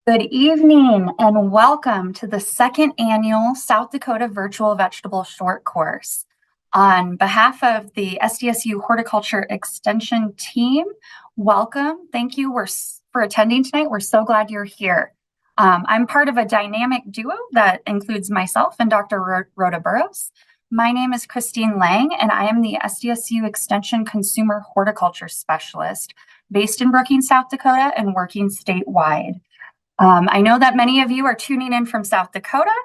Good evening and welcome to the second annual South Dakota Virtual Vegetable Short Course. On behalf of the SDSU Horticulture Extension team, welcome. Thank you for attending tonight. We're so glad you're here. I'm part of a dynamic duo that includes myself and Dr. Rhoda Burrows. My name is Christine Lang, and I am the SDSU Extension Consumer Horticulture Specialist based in Brookings, South Dakota, and working statewide. I know that many of you are tuning in from South Dakota.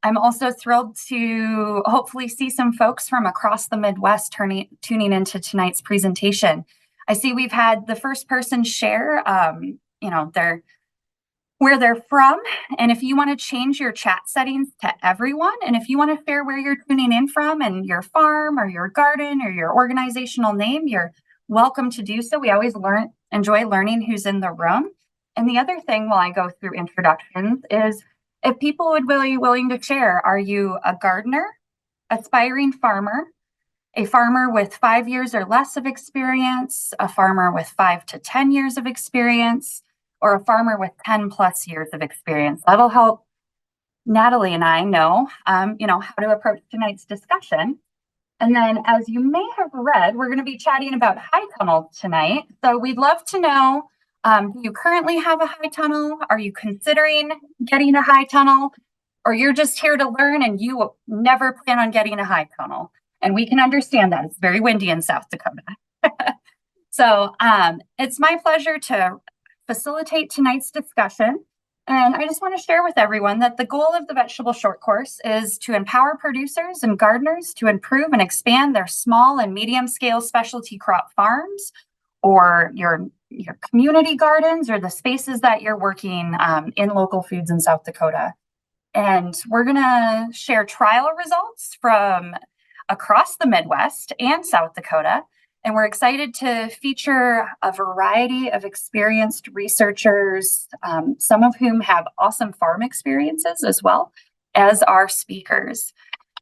I'm also thrilled to hopefully see some folks from across the Midwest tuning into tonight's presentation. I see we've had the first person share, where they're from. And if you want to change your chat settings to everyone, and if you want to share where you're tuning in from and your farm or your garden or your organizational name, you're welcome to do so. We always enjoy learning who's in the room. And the other thing while I go through introductions is if people would be willing to share, are you a gardener, aspiring farmer, a farmer with 5 years or less of experience, a farmer with 5 to 10 years of experience, or a farmer with 10 plus years of experience? That'll help Natalie and I know, how to approach tonight's discussion. And then, as you may have read, we're going to be chatting about high tunnel tonight. So we'd love to know, do you currently have a high tunnel? Are you considering getting a high tunnel? Or you're just here to learn and you never plan on getting a high tunnel? And we can understand that. It's very windy in South Dakota. So it's my pleasure to facilitate tonight's discussion. And I just want to share with everyone that the goal of the Vegetable Short Course is to empower producers and gardeners to improve and expand their small and medium scale specialty crop farms, or your community gardens, or the spaces that you're working in local foods in South Dakota. And we're going to share trial results from across the Midwest and South Dakota. And we're excited to feature a variety of experienced researchers, some of whom have awesome farm experiences as well as our speakers.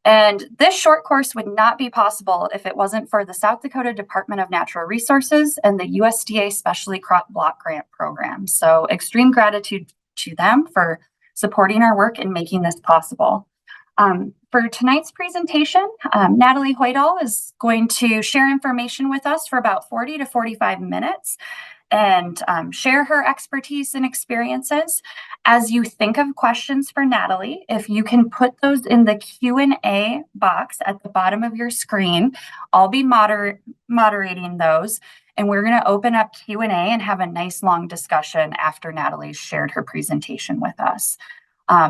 And this short course would not be possible if it wasn't for the South Dakota Department of Natural Resources and the USDA Specialty Crop Block Grant Program. So extreme gratitude to them for supporting our work and making this possible. For tonight's presentation, Natalie Hoidal is going to share information with us for about 40 to 45 minutes and share her expertise and experiences. As you think of questions for Natalie, if you can put those in the Q&A box at the bottom of your screen, I'll be moderating those, and we're going to open up Q&A and have a nice long discussion after Natalie's shared her presentation with us.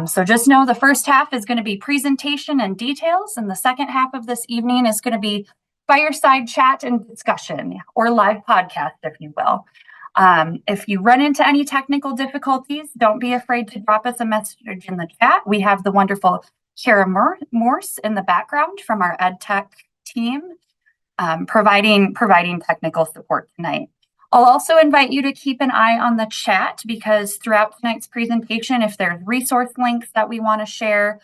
So just know the first half is going to be presentation and details, and the second half of this evening is going to be fireside chat and discussion, or live podcast, if you will. If you run into any technical difficulties, don't be afraid to drop us a message in the chat. We have the wonderful Kara Morse in the background from our EdTech team providing technical support tonight. I'll also invite you to keep an eye on the chat, because throughout tonight's presentation, if there's resource links that we want to share,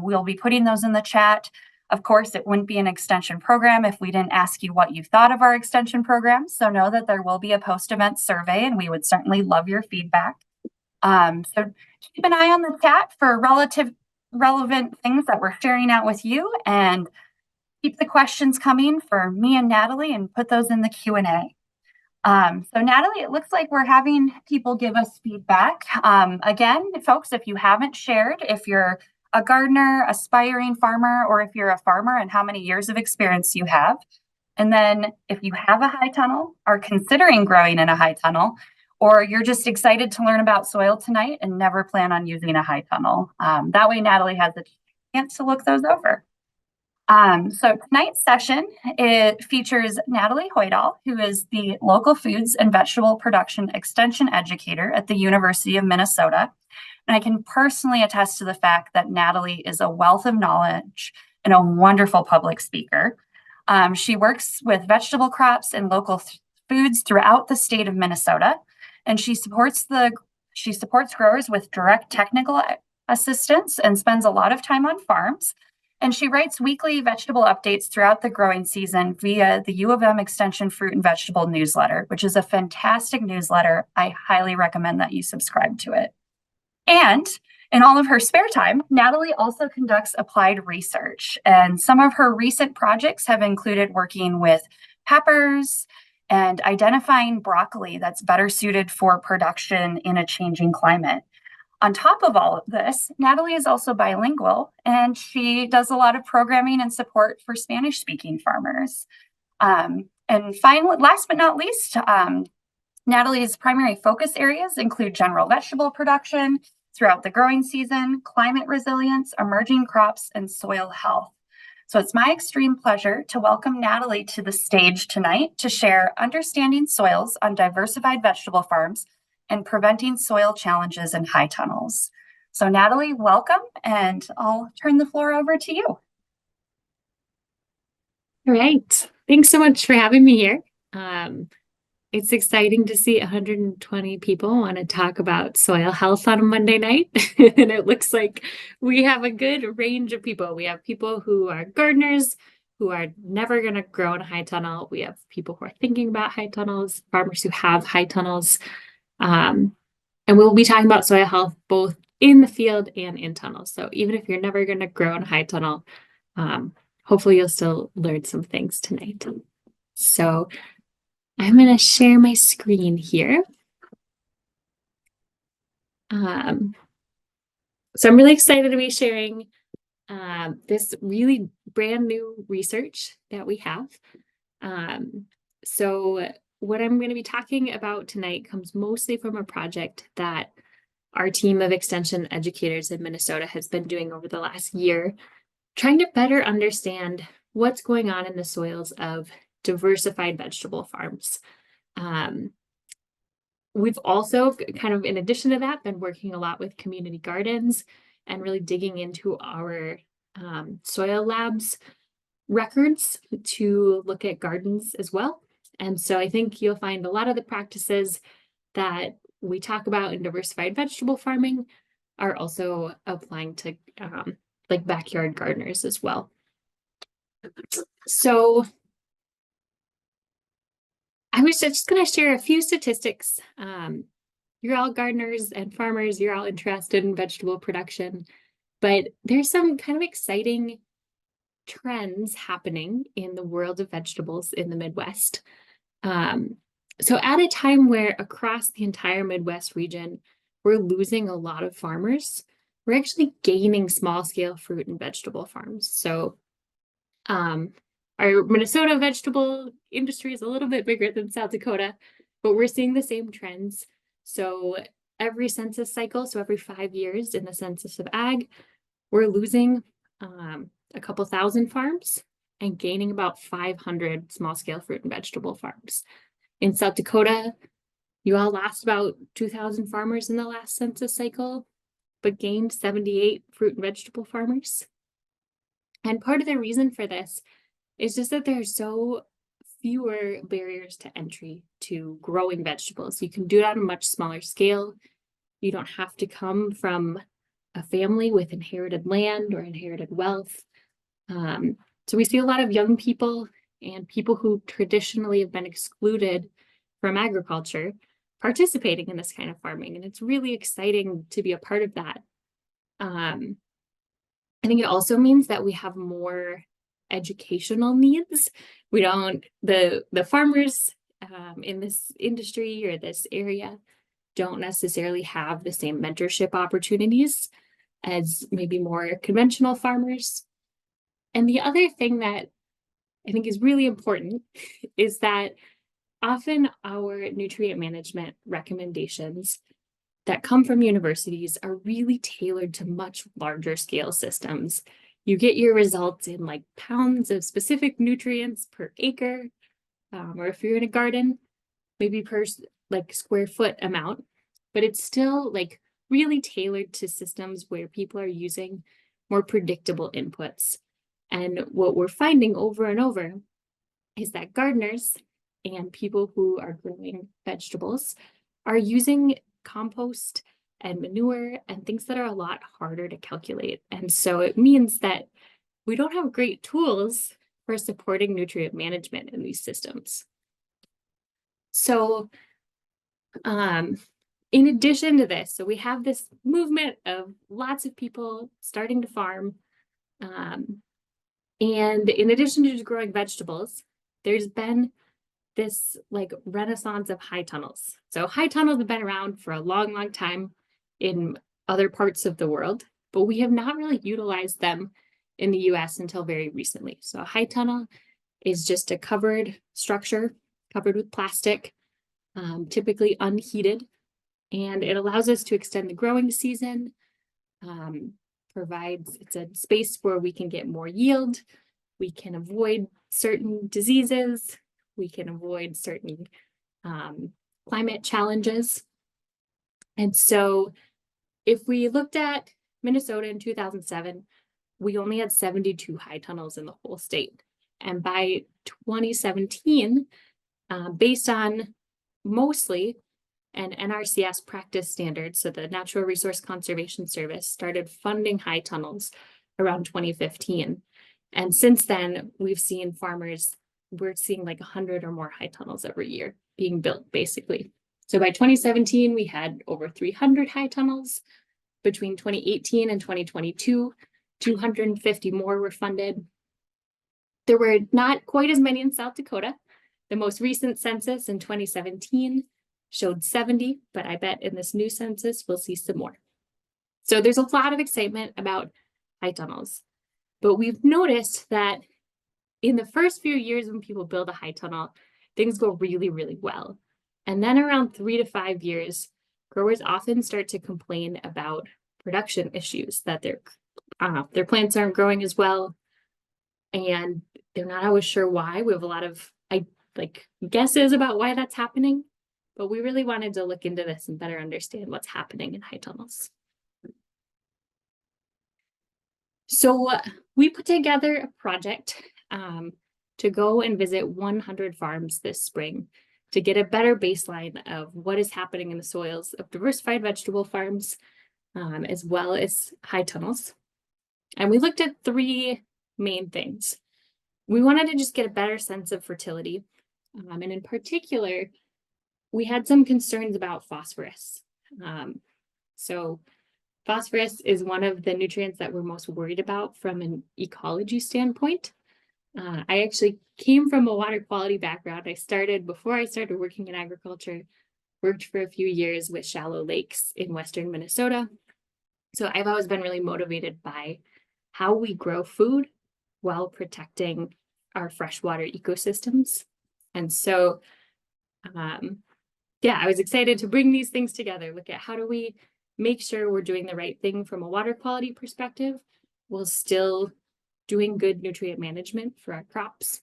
we'll be putting those in the chat. Of course, it wouldn't be an extension program if we didn't ask you what you thought of our extension program. So know that there will be a post-event survey, and we would certainly love your feedback. So keep an eye on the chat for relevant things that we're sharing out with you, and keep the questions coming for me and Natalie, and put those in the Q&A. So Natalie, it looks like we're having people give us feedback. Again, folks, if you haven't shared, if you're a gardener, aspiring farmer, or if you're a farmer and how many years of experience you have. And then if you have a high tunnel, are considering growing in a high tunnel, or you're just excited to learn about soil tonight and never plan on using a high tunnel. That way Natalie has a chance to look those over. So tonight's session, it features Natalie Hoidal, who is the Local Foods and Vegetable Production Extension Educator at the University of Minnesota. And I can personally attest to the fact that Natalie is a wealth of knowledge and a wonderful public speaker. She works with vegetable crops and local foods throughout the state of Minnesota, and she supports growers with direct technical assistance and spends a lot of time on farms. And she writes weekly vegetable updates throughout the growing season via the U of M Extension Fruit and Vegetable newsletter, which is a fantastic newsletter. I highly recommend that you subscribe to it. And in all of her spare time, Natalie also conducts applied research. And some of her recent projects have included working with peppers and identifying broccoli that's better suited for production in a changing climate. On top of all of this, Natalie is also bilingual and she does a lot of programming and support for Spanish speaking farmers. And finally, last but not least, Natalie's primary focus areas include general vegetable production throughout the growing season, climate resilience, emerging crops, and soil health. So it's my extreme pleasure to welcome Natalie to the stage tonight to share understanding soils on diversified vegetable farms and preventing soil challenges in high tunnels. So Natalie, welcome, and I'll turn the floor over to you. All right. Thanks so much for having me here. It's exciting to see 120 people want to talk about soil health on a Monday night. And it looks like we have a good range of people. We have people who are gardeners who are never going to grow in a high tunnel. We have people who are thinking about high tunnels, farmers who have high tunnels. And we'll be talking about soil health both in the field and in tunnels. So even if you're never going to grow in a high tunnel, hopefully you'll still learn some things tonight. So I'm going to share my screen here. So I'm really excited to be sharing this really brand new research that we have. So what I'm going to be talking about tonight comes mostly from a project that our team of extension educators in Minnesota has been doing over the last year, trying to better understand what's going on in the soils of diversified vegetable farms. We've also kind of, in addition to that, been working a lot with community gardens and really digging into our soil labs records to look at gardens as well. And so I think you'll find a lot of the practices that we talk about in diversified vegetable farming are also applying to like backyard gardeners as well. So I was just going to share a few statistics. You're all gardeners and farmers, you're all interested in vegetable production, but there's some kind of exciting trends happening in the world of vegetables in the Midwest. So at a time where across the entire Midwest region, we're losing a lot of farmers, we're actually gaining small scale fruit and vegetable farms. So our Minnesota vegetable industry is a little bit bigger than South Dakota, but we're seeing the same trends. So every census cycle, so every 5 years in the census of ag, we're losing a couple thousand farms and gaining about 500 small scale fruit and vegetable farms. In South Dakota, you all lost about 2,000 farmers in the last census cycle, but gained 78 fruit and vegetable farmers. And part of the reason for this is just that there are so fewer barriers to entry to growing vegetables. You can do it on a much smaller scale. You don't have to come from a family with inherited land or inherited wealth. So we see a lot of young people and people who traditionally have been excluded from agriculture participating in this kind of farming. And it's really exciting to be a part of that. I think it also means that we have more educational needs. We don't, the farmers in this industry or this area don't necessarily have the same mentorship opportunities as maybe more conventional farmers. And the other thing that I think is really important is that often our nutrient management recommendations that come from universities are really tailored to much larger scale systems. You get your results in like pounds of specific nutrients per acre, or if you're in a garden, maybe per like square foot amount, but it's still like really tailored to systems where people are using more predictable inputs. And what we're finding over and over is that gardeners and people who are growing vegetables are using compost and manure and things that are a lot harder to calculate. And so it means that we don't have great tools for supporting nutrient management in these systems. So in addition to this, so we have this movement of lots of people starting to farm. And in addition to just growing vegetables, there's been this like renaissance of high tunnels. So high tunnels have been around for a long, long time in other parts of the world, but we have not really utilized them in the US until very recently. So a high tunnel is just a covered structure, covered with plastic, typically unheated, and it allows us to extend the growing season, it's a space where we can get more yield, we can avoid certain diseases, we can avoid certain climate challenges. And so if we looked at Minnesota in 2007, we only had 72 high tunnels in the whole state. And by 2017, based on mostly an NRCS practice standard, so the Natural Resource Conservation Service started funding high tunnels around 2015. And since then, we're seeing like 100 or more high tunnels every year being built, basically. So by 2017, we had over 300 high tunnels. Between 2018 and 2022, 250 more were funded. There were not quite as many in South Dakota. The most recent census in 2017 showed 70, but I bet in this new census, we'll see some more. So there's a lot of excitement about high tunnels, but we've noticed that in the first few years when people build a high tunnel, things go really, really well. And then around 3 to 5 years, growers often start to complain about production issues, that their plants aren't growing as well, and they're not always sure why. We have a lot of guesses about why that's happening, but we really wanted to look into this and better understand what's happening in high tunnels. So we put together a project to go and visit 100 farms this spring to get a better baseline of what is happening in the soils of diversified vegetable farms, as well as high tunnels. And we looked at 3 main things. We wanted to just get a better sense of fertility. And in particular, we had some concerns about phosphorus. So phosphorus is one of the nutrients that we're most worried about from an ecology standpoint. I actually came from a water quality background. Before I started working in agriculture, worked for a few years with shallow lakes in Western Minnesota. So I've always been really motivated by how we grow food while protecting our freshwater ecosystems. And so, I was excited to bring these things together, look at how do we make sure we're doing the right thing from a water quality perspective, while still doing good nutrient management for our crops.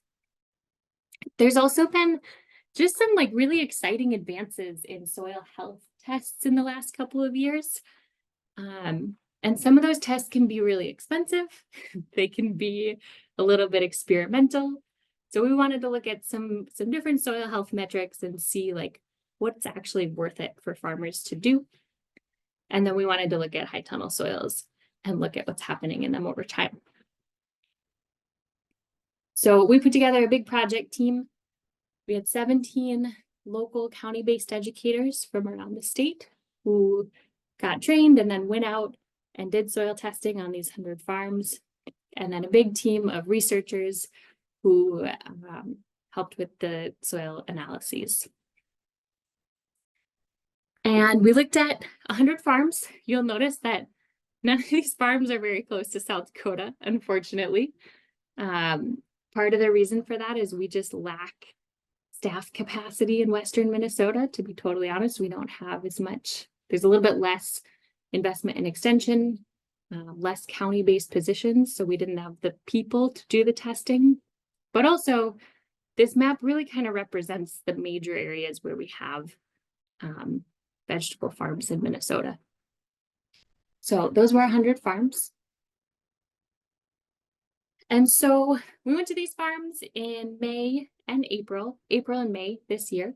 There's also been just some really exciting advances in soil health tests in the last couple of years. And some of those tests can be really expensive. They can be a little bit experimental. So we wanted to look at some different soil health metrics and see what's actually worth it for farmers to do. And then we wanted to look at high tunnel soils and look at what's happening in them over time. So we put together a big project team. We had 17 local county-based educators from around the state who got trained and then went out and did soil testing on these 100 farms. And then a big team of researchers who helped with the soil analyses. And we looked at 100 farms. You'll notice that none of these farms are very close to South Dakota, unfortunately. Part of the reason for that is we just lack staff capacity in Western Minnesota. To be totally honest, we don't have as much. There's a little bit less investment in extension, less county-based positions, so we didn't have the people to do the testing. But also, this map really kind of represents the major areas where we have vegetable farms in Minnesota. So those were 100 farms. And so we went to these farms in May and April and May this year,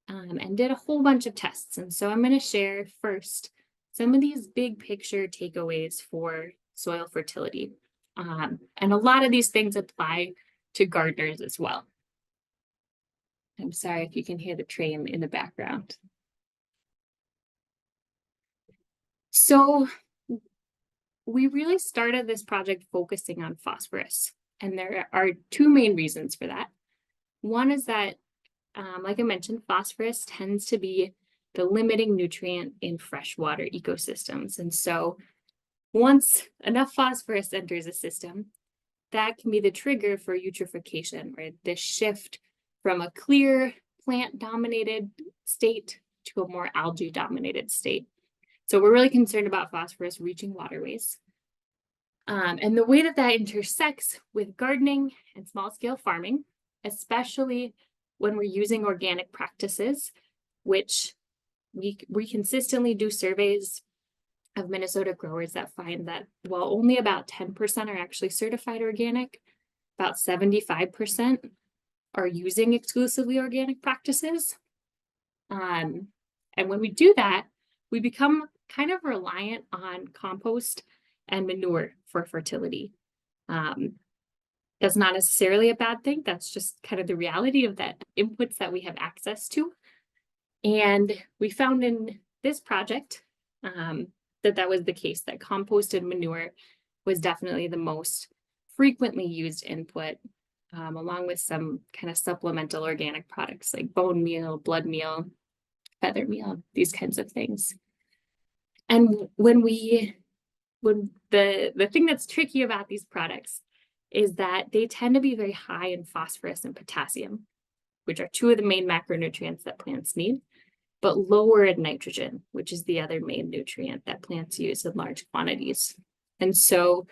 and did a whole bunch of tests. And so I'm going to share first some of these big picture takeaways for soil fertility. And a lot of these things apply to gardeners as well. I'm sorry if you can hear the train in the background. So we really started this project focusing on phosphorus, and there are two main reasons for that. One is that, like I mentioned, phosphorus tends to be the limiting nutrient in freshwater ecosystems. And so once enough phosphorus enters a system, that can be the trigger for eutrophication, right? This shift from a clear plant-dominated state to a more algae-dominated state. So we're really concerned about phosphorus reaching waterways. And the way that that intersects with gardening and small-scale farming, especially when we're using organic practices, which we consistently do surveys of Minnesota growers that find that while only about 10% are actually certified organic, about 75% are using exclusively organic practices. And when we do that, we become kind of reliant on compost and manure for fertility. That's not necessarily a bad thing. That's just kind of the reality of that inputs that we have access to. And we found in this project that was the case, that compost and manure was definitely the most frequently used input, along with some kind of supplemental organic products like bone meal, blood meal, feather meal, these kinds of things. And when the thing that's tricky about these products is that they tend to be very high in phosphorus and potassium, which are two of the main macronutrients that plants need, but lower in nitrogen, which is the other main nutrient that plants use in large quantities. And so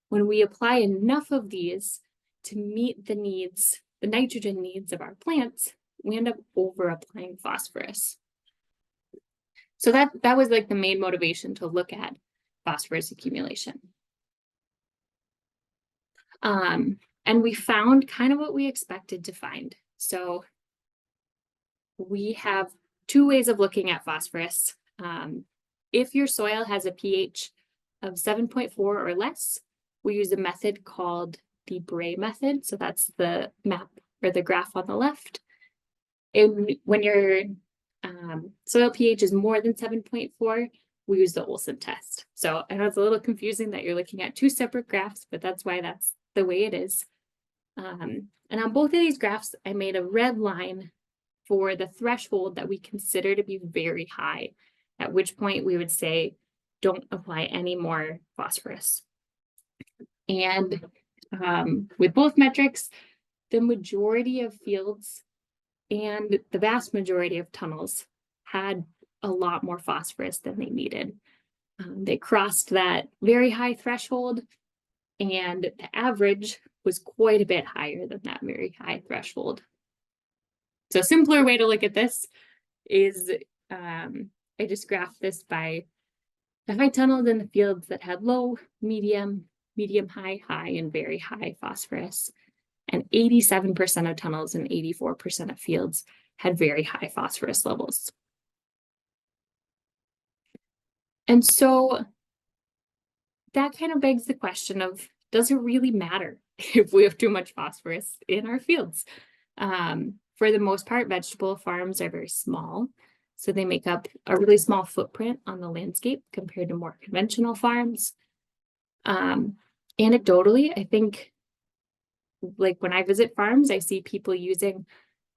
when we apply enough of these to meet the needs, the nitrogen needs of our plants, we end up over applying phosphorus. So that was like the main motivation to look at phosphorus accumulation. And we found kind of what we expected to find. So we have two ways of looking at phosphorus. If your soil has a pH of 7.4 or less, we use a method called the Bray method. So that's the map or the graph on the left. And when your soil pH is more than 7.4, we use the Olsen test. So I know it's a little confusing that you're looking at two separate graphs, but that's why that's the way it is. And on both of these graphs, I made a red line for the threshold that we consider to be very high, at which point we would say, don't apply any more phosphorus. And with both metrics, the majority of fields and the vast majority of tunnels had a lot more phosphorus than they needed. They crossed that very high threshold, and the average was quite a bit higher than that very high threshold. So a simpler way to look at this is I just graphed this by the high tunnels in the fields that had low, medium, high, and very high phosphorus. And 87% of tunnels and 84% of fields had very high phosphorus levels. And so that kind of begs the question of, does it really matter if we have too much phosphorus in our fields? For the most part, vegetable farms are very small, so they make up a really small footprint on the landscape compared to more conventional farms. Anecdotally, I think, like when I visit farms, I see people using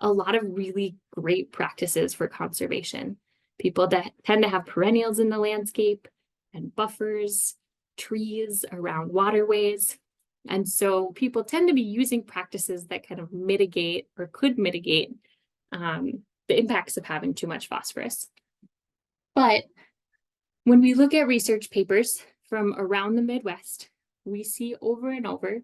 a lot of really great practices for conservation. People that tend to have perennials in the landscape and buffers, trees around waterways. And so people tend to be using practices that kind of mitigate or could mitigate the impacts of having too much phosphorus. But when we look at research papers from around the Midwest, we see over and over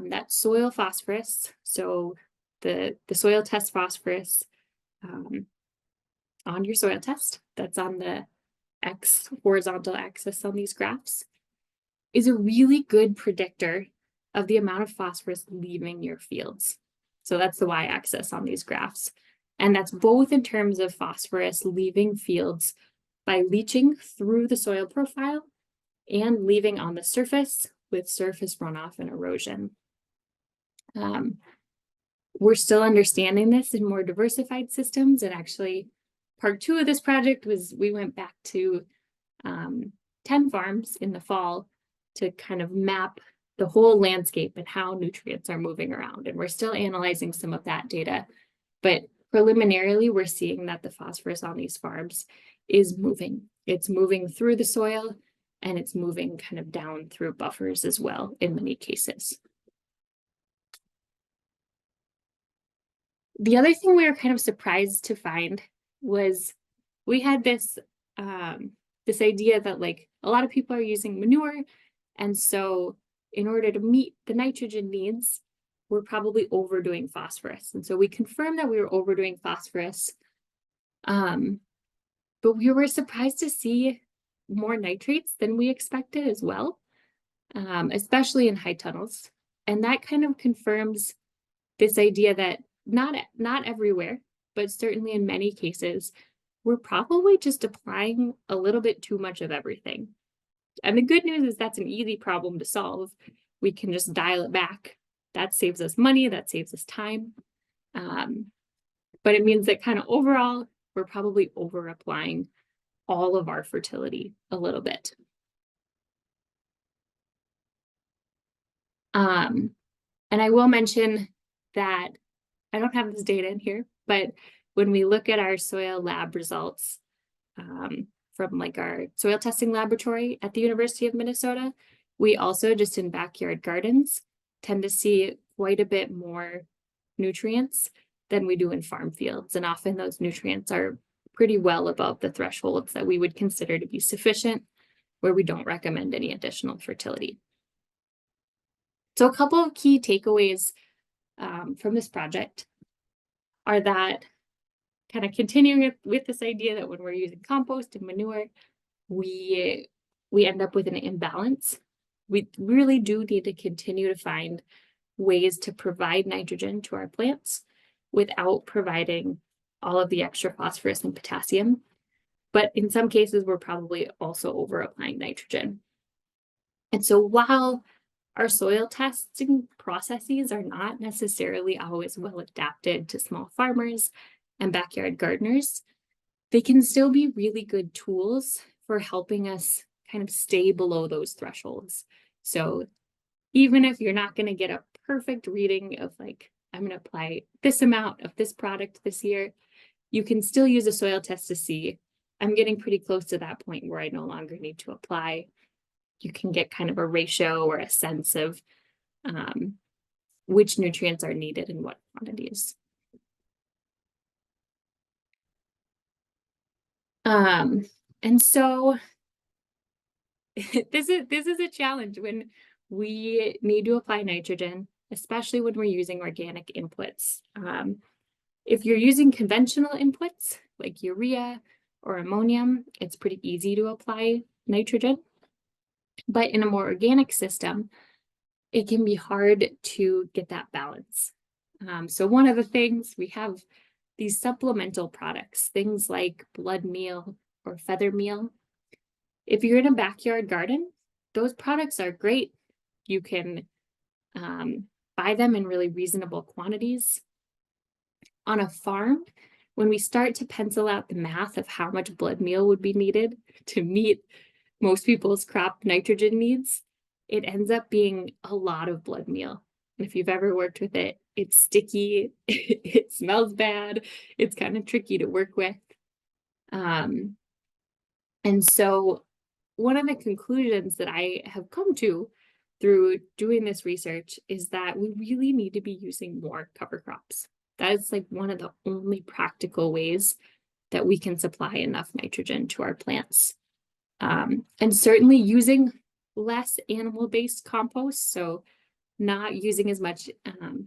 that soil phosphorus, so the soil test phosphorus on your soil test, that's on the X horizontal axis on these graphs, is a really good predictor of the amount of phosphorus leaving your fields. So that's the y-axis on these graphs. And that's both in terms of phosphorus leaving fields by leaching through the soil profile and leaving on the surface with surface runoff and erosion. We're still understanding this in more diversified systems. And actually, part two of this project was we went back to 10 farms in the fall to kind of map the whole landscape and how nutrients are moving around. And we're still analyzing some of that data, but preliminarily, we're seeing that the phosphorus on these farms is moving. It's moving through the soil and it's moving kind of down through buffers as well in many cases. The other thing we were kind of surprised to find was we had this this idea that like a lot of people are using manure, and so in order to meet the nitrogen needs, we're probably overdoing phosphorus. And so we confirmed that we were overdoing phosphorus, but we were surprised to see more nitrates than we expected as well, especially in high tunnels. And that kind of confirms this idea that not everywhere, but certainly in many cases, we're probably just applying a little bit too much of everything. And the good news is that's an easy problem to solve. We can just dial it back. That saves us money, that saves us time. But it means that kind of overall, we're probably over applying all of our fertility a little bit. And I will mention that I don't have this data in here, but when we look at our soil lab results from like our soil testing laboratory at the University of Minnesota, we also just in backyard gardens tend to see quite a bit more nutrients than we do in farm fields. And often those nutrients are pretty well above the thresholds that we would consider to be sufficient, where we don't recommend any additional fertility. So a couple of key takeaways from this project are that kind of continuing with this idea that when we're using compost and manure, we end up with an imbalance. We really do need to continue to find ways to provide nitrogen to our plants without providing all of the extra phosphorus and potassium. But in some cases, we're probably also over applying nitrogen. And so while our soil testing processes are not necessarily always well adapted to small farmers and backyard gardeners, they can still be really good tools for helping us kind of stay below those thresholds. So even if you're not going to get a perfect reading of like, I'm going to apply this amount of this product this year, you can still use a soil test to see, I'm getting pretty close to that point where I no longer need to apply. You can get kind of a ratio or a sense of which nutrients are needed in what quantities. And so this is a challenge when we need to apply nitrogen, especially when we're using organic inputs. If you're using conventional inputs like urea or ammonium, it's pretty easy to apply nitrogen. But in a more organic system, it can be hard to get that balance. So one of the things, we have these supplemental products, things like blood meal or feather meal. If you're in a backyard garden, those products are great. You can buy them in really reasonable quantities. On a farm, when we start to pencil out the math of how much blood meal would be needed to meet most people's crop nitrogen needs, it ends up being a lot of blood meal. And if you've ever worked with it, it's sticky, it smells bad, it's kind of tricky to work with. And so one of the conclusions that I have come to through doing this research is that we really need to be using more cover crops. That is like one of the only practical ways that we can supply enough nitrogen to our plants. And certainly using less animal-based compost, so not using as much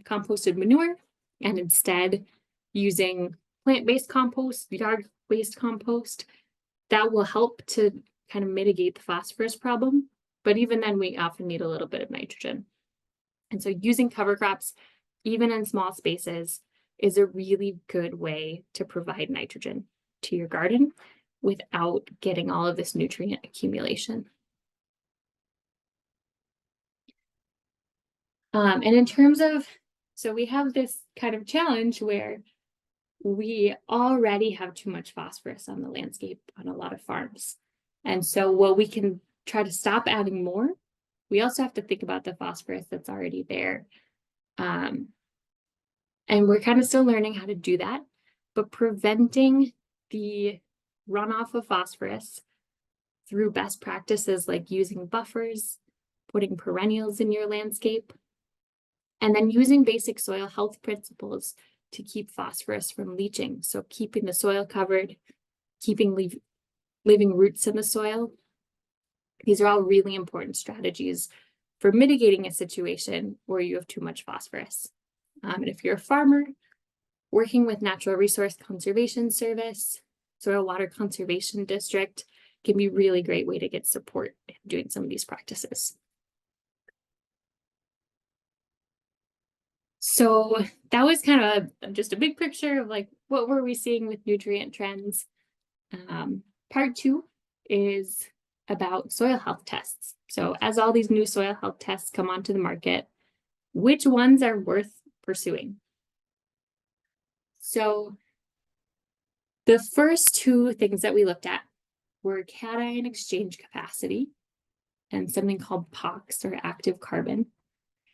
composted manure, and instead using plant-based compost, yard-based compost, that will help to kind of mitigate the phosphorus problem. But even then, we often need a little bit of nitrogen. And so using cover crops, even in small spaces, is a really good way to provide nitrogen to your garden without getting all of this nutrient accumulation. And in terms of, so we have this kind of challenge where we already have too much phosphorus on the landscape on a lot of farms. And so while we can try to stop adding more, we also have to think about the phosphorus that's already there. And we're kind of still learning how to do that, but preventing the runoff of phosphorus through best practices like using buffers, putting perennials in your landscape, and then using basic soil health principles to keep phosphorus from leaching. So keeping the soil covered, keeping leaving roots in the soil. These are all really important strategies for mitigating a situation where you have too much phosphorus. And if you're a farmer, working with Natural Resource Conservation Service, Soil Water Conservation District can be a really great way to get support in doing some of these practices. So that was kind of just a big picture of like, what were we seeing with nutrient trends? Part 2 is about soil health tests. So as all these new soil health tests come onto the market, which ones are worth pursuing? So the first 2 things that we looked at were cation exchange capacity and something called POX, or active carbon.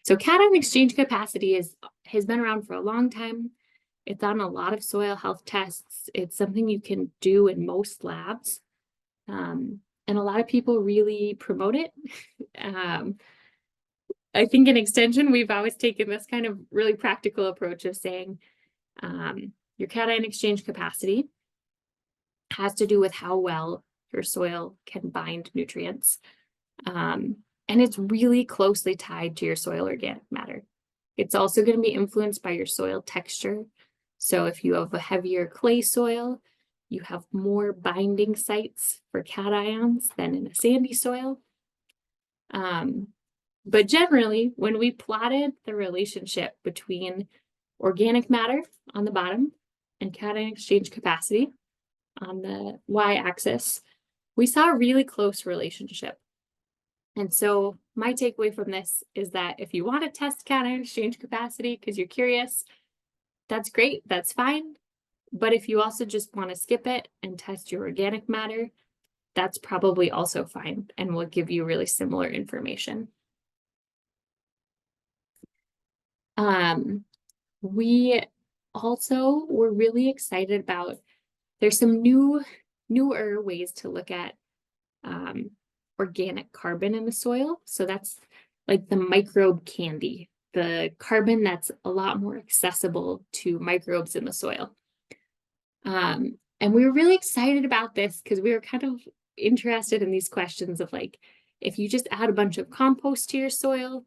So cation exchange capacity has been around for a long time. It's on a lot of soil health tests. It's something you can do in most labs. And a lot of people really promote it. I think in extension, we've always taken this kind of really practical approach of saying your cation exchange capacity has to do with how well your soil can bind nutrients. And it's really closely tied to your soil organic matter. It's also going to be influenced by your soil texture. So if you have a heavier clay soil, you have more binding sites for cations than in a sandy soil. But generally, when we plotted the relationship between organic matter on the bottom and cation exchange capacity on the y-axis, we saw a really close relationship. And so my takeaway from this is that if you want to test cation exchange capacity because you're curious, that's great, that's fine. But if you also just want to skip it and test your organic matter, that's probably also fine and will give you really similar information. We also were really excited about, there's some newer ways to look at organic carbon in the soil. So that's like the microbe candy, the carbon that's a lot more accessible to microbes in the soil. And we were really excited about this because we were kind of interested in these questions of like, if you just add a bunch of compost to your soil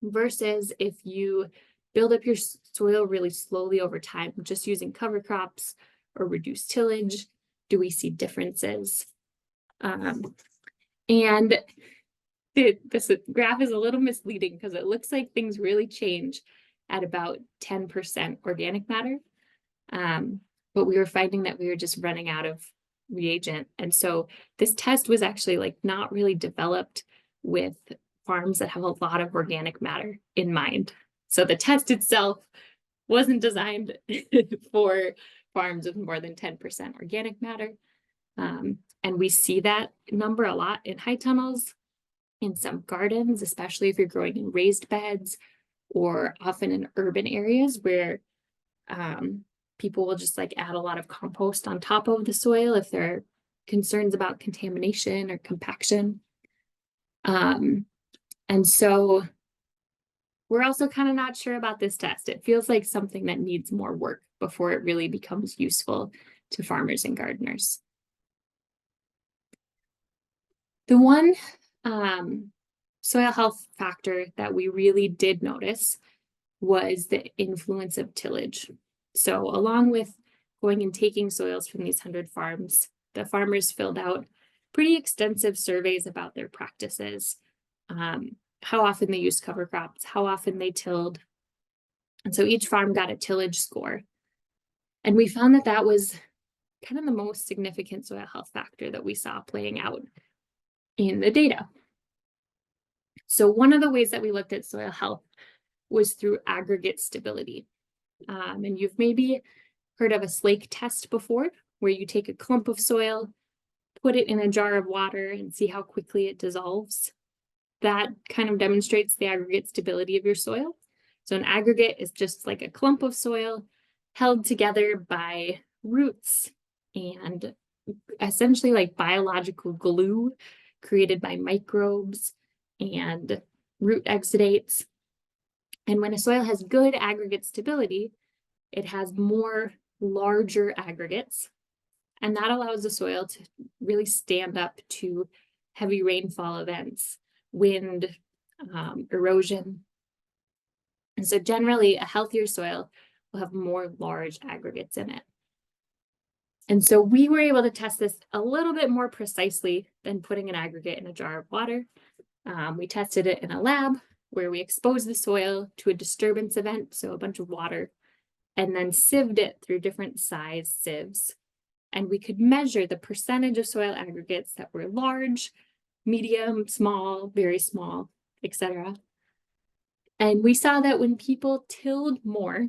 versus if you build up your soil really slowly over time, just using cover crops or reduced tillage, do we see differences? And this graph is a little misleading because it looks like things really change at about 10% organic matter. But we were finding that we were just running out of reagent. And so this test was actually like not really developed with farms that have a lot of organic matter in mind. So the test itself wasn't designed for farms with more than 10% organic matter. And we see that number a lot in high tunnels, in some gardens, especially if you're growing in raised beds, or often in urban areas where people will just like add a lot of compost on top of the soil if there are concerns about contamination or compaction. And so we're also kind of not sure about this test. It feels like something that needs more work before it really becomes useful to farmers and gardeners. The one soil health factor that we really did notice was the influence of tillage. So along with going and taking soils from these 100 farms, the farmers filled out pretty extensive surveys about their practices, how often they used cover crops, how often they tilled. And so each farm got a tillage score. And we found that that was kind of the most significant soil health factor that we saw playing out in the data. So one of the ways that we looked at soil health was through aggregate stability. And you've maybe heard of a slake test before, where you take a clump of soil, put it in a jar of water and see how quickly it dissolves. That kind of demonstrates the aggregate stability of your soil. So an aggregate is just like a clump of soil held together by roots and essentially like biological glue created by microbes and root exudates. And when a soil has good aggregate stability, it has more larger aggregates, and that allows the soil to really stand up to heavy rainfall events, wind, erosion. And so generally a healthier soil will have more large aggregates in it. And so we were able to test this a little bit more precisely than putting an aggregate in a jar of water. We tested it in a lab where we exposed the soil to a disturbance event, so a bunch of water, and then sieved it through different size sieves. And we could measure the percentage of soil aggregates that were large, medium, small, very small, etc. And we saw that when people tilled more,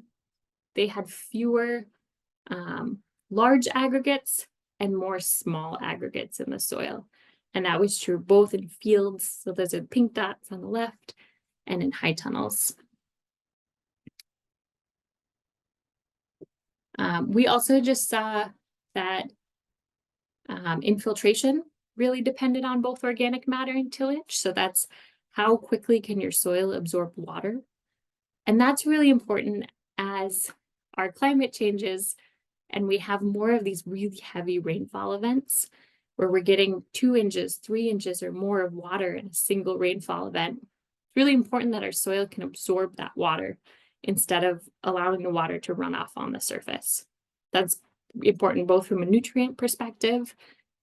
they had fewer large aggregates and more small aggregates in the soil. And that was true both in fields, so those are pink dots on the left, and in high tunnels. We also just saw that infiltration really depended on both organic matter and tillage. So that's how quickly can your soil absorb water. And that's really important as our climate changes and we have more of these really heavy rainfall events where we're getting 2 inches, 3 inches or more of water in a single rainfall event. It's really important that our soil can absorb that water instead of allowing the water to run off on the surface. That's important both from a nutrient perspective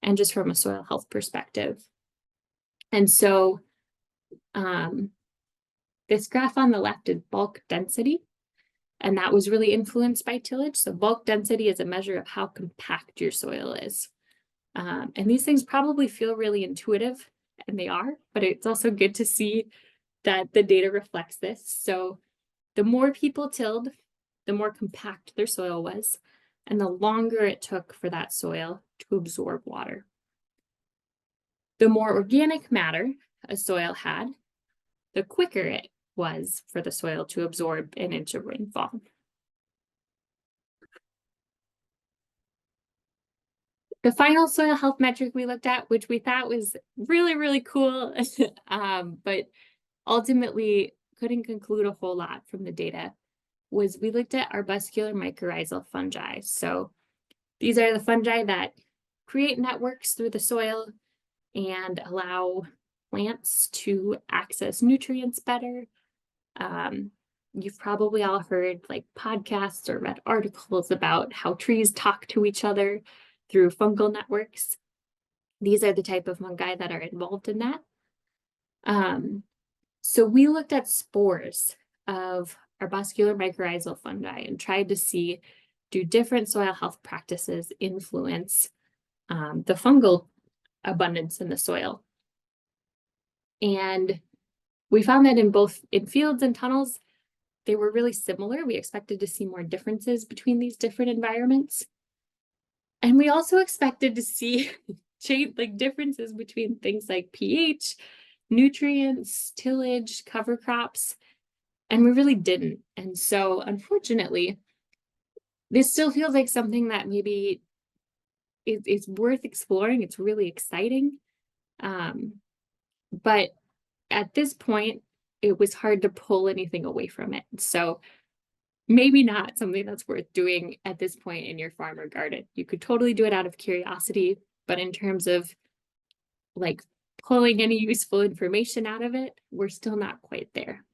and just from a soil health perspective. And so this graph on the left is bulk density, and that was really influenced by tillage. So bulk density is a measure of how compact your soil is. And these things probably feel really intuitive, and they are, but it's also good to see that the data reflects this. So the more people tilled, the more compact their soil was, and the longer it took for that soil to absorb water. The more organic matter a soil had, the quicker it was for the soil to absorb an inch of rainfall. The final soil health metric we looked at, which we thought was really, really cool, but ultimately couldn't conclude a whole lot from the data, was we looked at arbuscular mycorrhizal fungi. So these are the fungi that create networks through the soil and allow plants to access nutrients better. You've probably all heard like podcasts or read articles about how trees talk to each other through fungal networks. These are the type of fungi that are involved in that. So we looked at spores of arbuscular mycorrhizal fungi and tried to see, do different soil health practices influence the fungal abundance in the soil? And we found that in fields and tunnels, they were really similar. We expected to see more differences between these different environments. And we also expected to see differences between things like pH, nutrients, tillage, cover crops, and we really didn't. And so unfortunately, this still feels like something that maybe is worth exploring. It's really exciting. But at this point, it was hard to pull anything away from it. So maybe not something that's worth doing at this point in your farm or garden. You could totally do it out of curiosity, but in terms of like pulling any useful information out of it, we're still not quite there.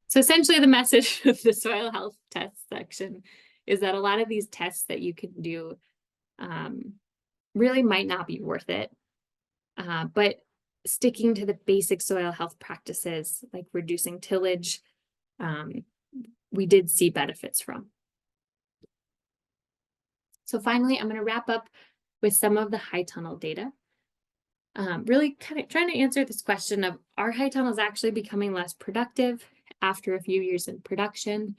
So essentially the message of the soil health test section is that a lot of these tests that you can do really might not be worth it. But sticking to the basic soil health practices like reducing tillage, we did see benefits from. So finally, I'm going to wrap up with some of the high tunnel data. Really kind of trying to answer this question of, are high tunnels actually becoming less productive after a few years in production?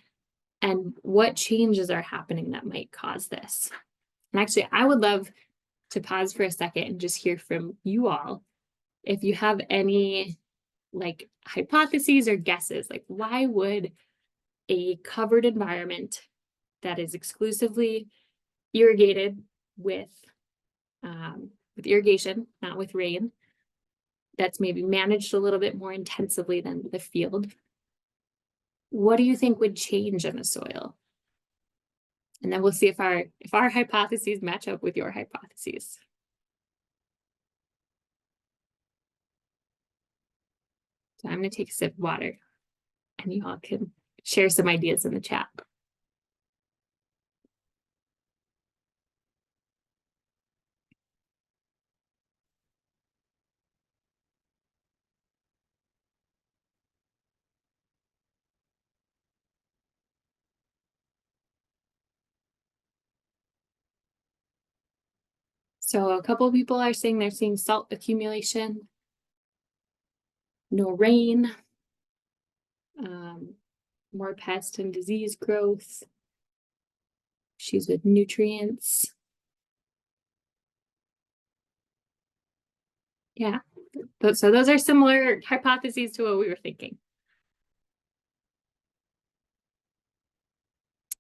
And what changes are happening that might cause this? And actually, I would love to pause for a second and just hear from you all. If you have any like hypotheses or guesses, like why would a covered environment that is exclusively irrigated with irrigation, not with rain, that's maybe managed a little bit more intensively than the field, what do you think would change in the soil? And then we'll see if our hypotheses match up with your hypotheses. So I'm going to take a sip of water and you all can share some ideas in the chat. So a couple of people are saying they're seeing salt accumulation, no rain, more pest and disease growth, issues with nutrients. Yeah, so those are similar hypotheses to what we were thinking.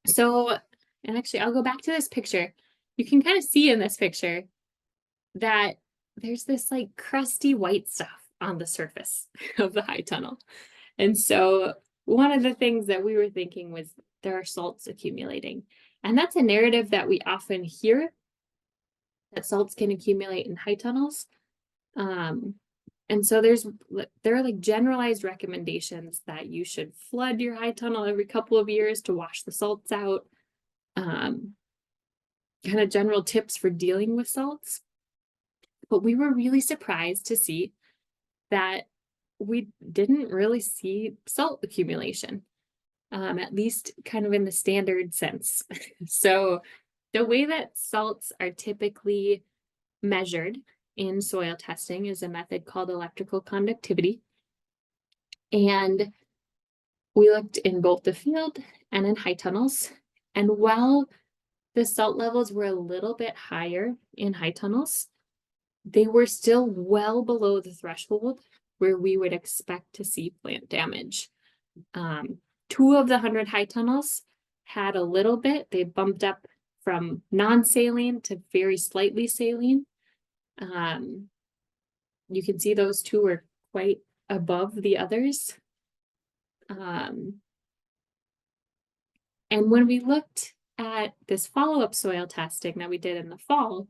So, and actually I'll go back to this picture. You can kind of see in this picture that there's this like crusty white stuff on the surface of the high tunnel. And so one of the things that we were thinking was there are salts accumulating. And that's a narrative that we often hear, that salts can accumulate in high tunnels. And so there are like generalized recommendations that you should flood your high tunnel every couple of years to wash the salts out. Kind of general tips for dealing with salts. But we were really surprised to see that we didn't really see salt accumulation, at least kind of in the standard sense. So the way that salts are typically measured in soil testing is a method called electrical conductivity. And we looked in both the field and in high tunnels. And while the salt levels were a little bit higher in high tunnels, they were still well below the threshold where we would expect to see plant damage. 2 of the 100 high tunnels had a little bit. They bumped up from non-saline to very slightly saline. You can see those 2 were quite above the others. And when we looked at this follow-up soil testing that we did in the fall,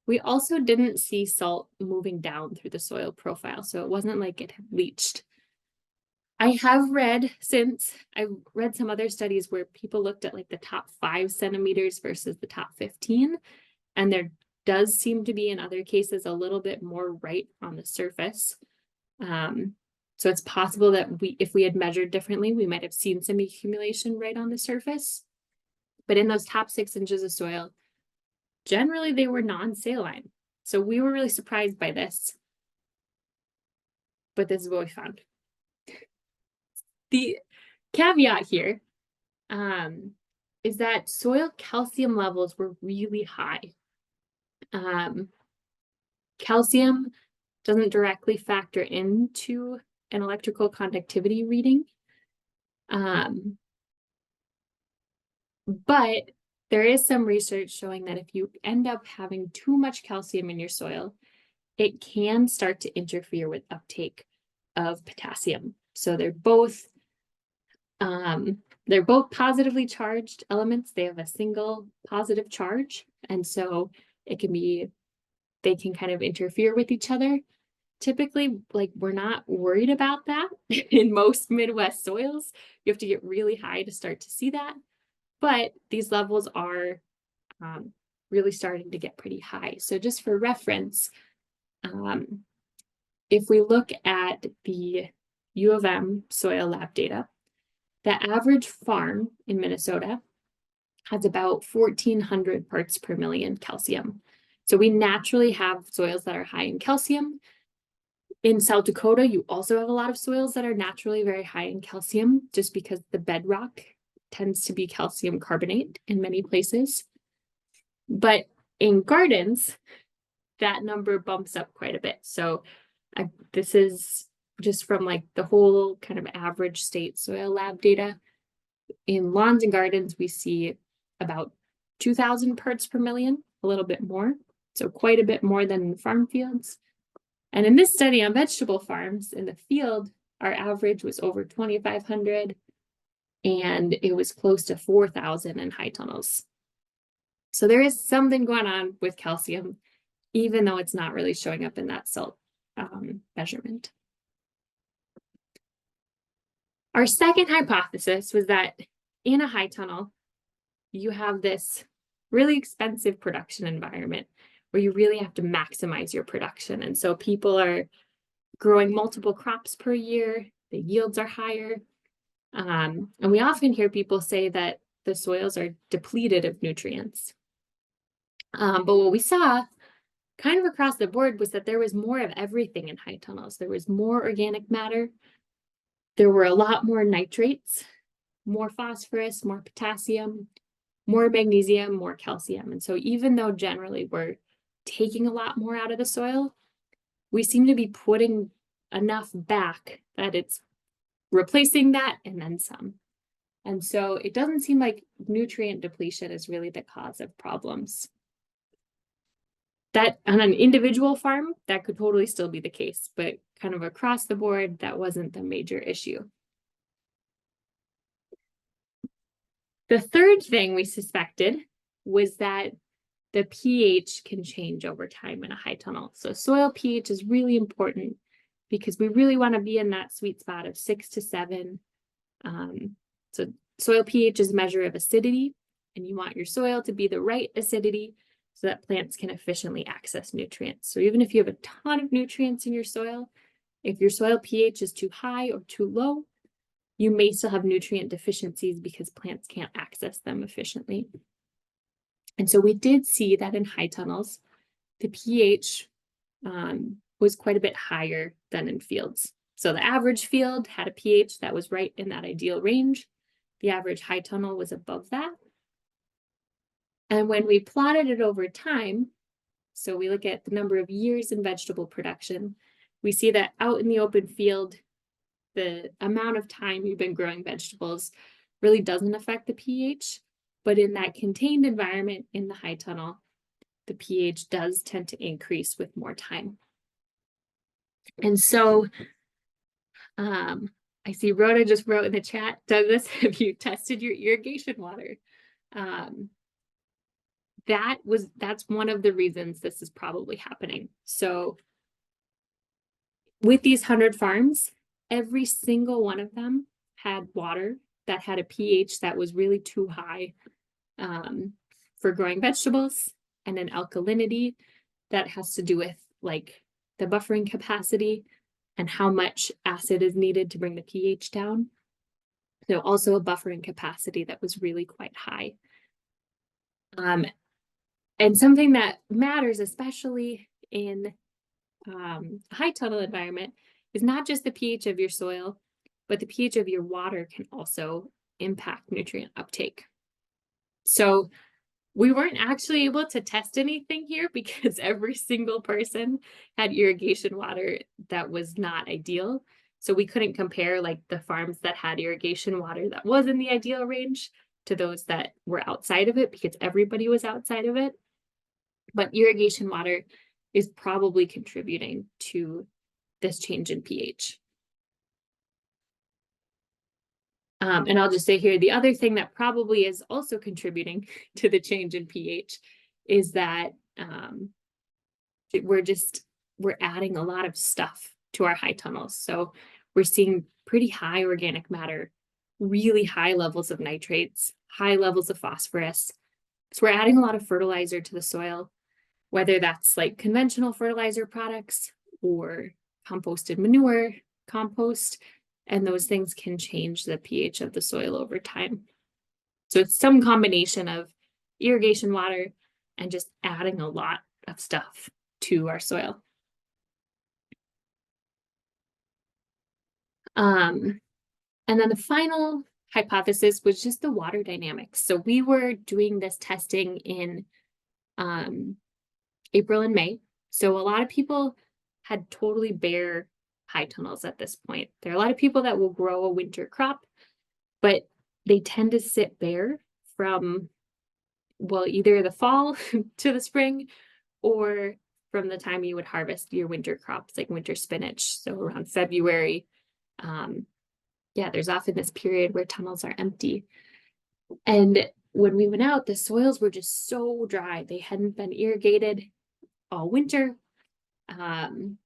we also didn't see salt moving down through the soil profile. So it wasn't like it had leached. I've read some other studies where people looked at like the top 5 centimeters versus the top 15. And there does seem to be in other cases a little bit more right on the surface. So it's possible that if we had measured differently, we might have seen some accumulation right on the surface. But in those top 6 inches of soil, generally they were non-saline. So we were really surprised by this. But this is what we found. The caveat here is that soil calcium levels were really high. Calcium doesn't directly factor into an electrical conductivity reading. But there is some research showing that if you end up having too much calcium in your soil, it can start to interfere with uptake of potassium. So they're both positively charged elements. They have a single positive charge. And so they can kind of interfere with each other. Typically, like, we're not worried about that in most Midwest soils. You have to get really high to start to see that. But these levels are really starting to get pretty high. So just for reference, if we look at the U of M soil lab data, the average farm in Minnesota has about 1,400 parts per million calcium. So we naturally have soils that are high in calcium. In South Dakota, you also have a lot of soils that are naturally very high in calcium, just because the bedrock tends to be calcium carbonate in many places. But In gardens, that number bumps up quite a bit. So this is just from like the whole kind of average state soil lab data. In lawns and gardens, we see about 2,000 parts per million, a little bit more. So quite a bit more than in farm fields. And in this study on vegetable farms in the field, our average was over 2,500 and it was close to 4,000 in high tunnels. So there is something going on with calcium, even though it's not really showing up in that salt measurement. Our second hypothesis was that in a high tunnel, you have this really expensive production environment where you really have to maximize your production. And so people are growing multiple crops per year, the yields are higher. And we often hear people say that the soils are depleted of nutrients. But what we saw kind of across the board was that there was more of everything in high tunnels. There was more organic matter. There were a lot more nitrates, more phosphorus, more potassium, more magnesium, more calcium. And so even though generally we're taking a lot more out of the soil, we seem to be putting enough back that it's replacing that and then some. And so it doesn't seem like nutrient depletion is really the cause of problems. That on an individual farm, that could totally still be the case, but kind of across the board, that wasn't the major issue. The third thing we suspected was that the pH can change over time in a high tunnel. So soil pH is really important because we really want to be in that sweet spot of 6 to 7. So soil pH is a measure of acidity, and you want your soil to be the right acidity so that plants can efficiently access nutrients. So even if you have a ton of nutrients in your soil, if your soil pH is too high or too low, you may still have nutrient deficiencies because plants can't access them efficiently. And so we did see that in high tunnels, the pH was quite a bit higher than in fields. So the average field had a pH that was right in that ideal range. The average high tunnel was above that. And when we plotted it over time, so we look at the number of years in vegetable production, we see that out in the open field, the amount of time you've been growing vegetables really doesn't affect the pH, but in that contained environment in the high tunnel, the pH does tend to increase with more time. And so I see Rhoda just wrote in the chat, Douglas, have you tested your irrigation water? That's one of the reasons this is probably happening. So with these 100 farms, every single one of them had water that had a pH that was really too high for growing vegetables, and an alkalinity that has to do with like the buffering capacity and how much acid is needed to bring the pH down. So also a buffering capacity that was really quite high. And something that matters, especially in a high tunnel environment, is not just the pH of your soil, but the pH of your water can also impact nutrient uptake. So we weren't actually able to test anything here because every single person had irrigation water that was not ideal. So we couldn't compare like the farms that had irrigation water that was in the ideal range to those that were outside of it, because everybody was outside of it. But irrigation water is probably contributing to this change in pH. And I'll just say here, the other thing that probably is also contributing to the change in pH is that we're adding a lot of stuff to our high tunnels. So we're seeing pretty high organic matter, really high levels of nitrates, high levels of phosphorus. So we're adding a lot of fertilizer to the soil, whether that's like conventional fertilizer products or composted manure, compost, and those things can change the pH of the soil over time. So it's some combination of irrigation water and just adding a lot of stuff to our soil. And then the final hypothesis was just the water dynamics. So we were doing this testing in April and May. So a lot of people had totally bare high tunnels at this point. There are a lot of people that will grow a winter crop, but they tend to sit bare from, well, either the fall to the spring or from the time you would harvest your winter crops, like winter spinach. So around February, yeah, there's often this period where tunnels are empty. And when we went out, the soils were just so dry. They hadn't been irrigated all winter. And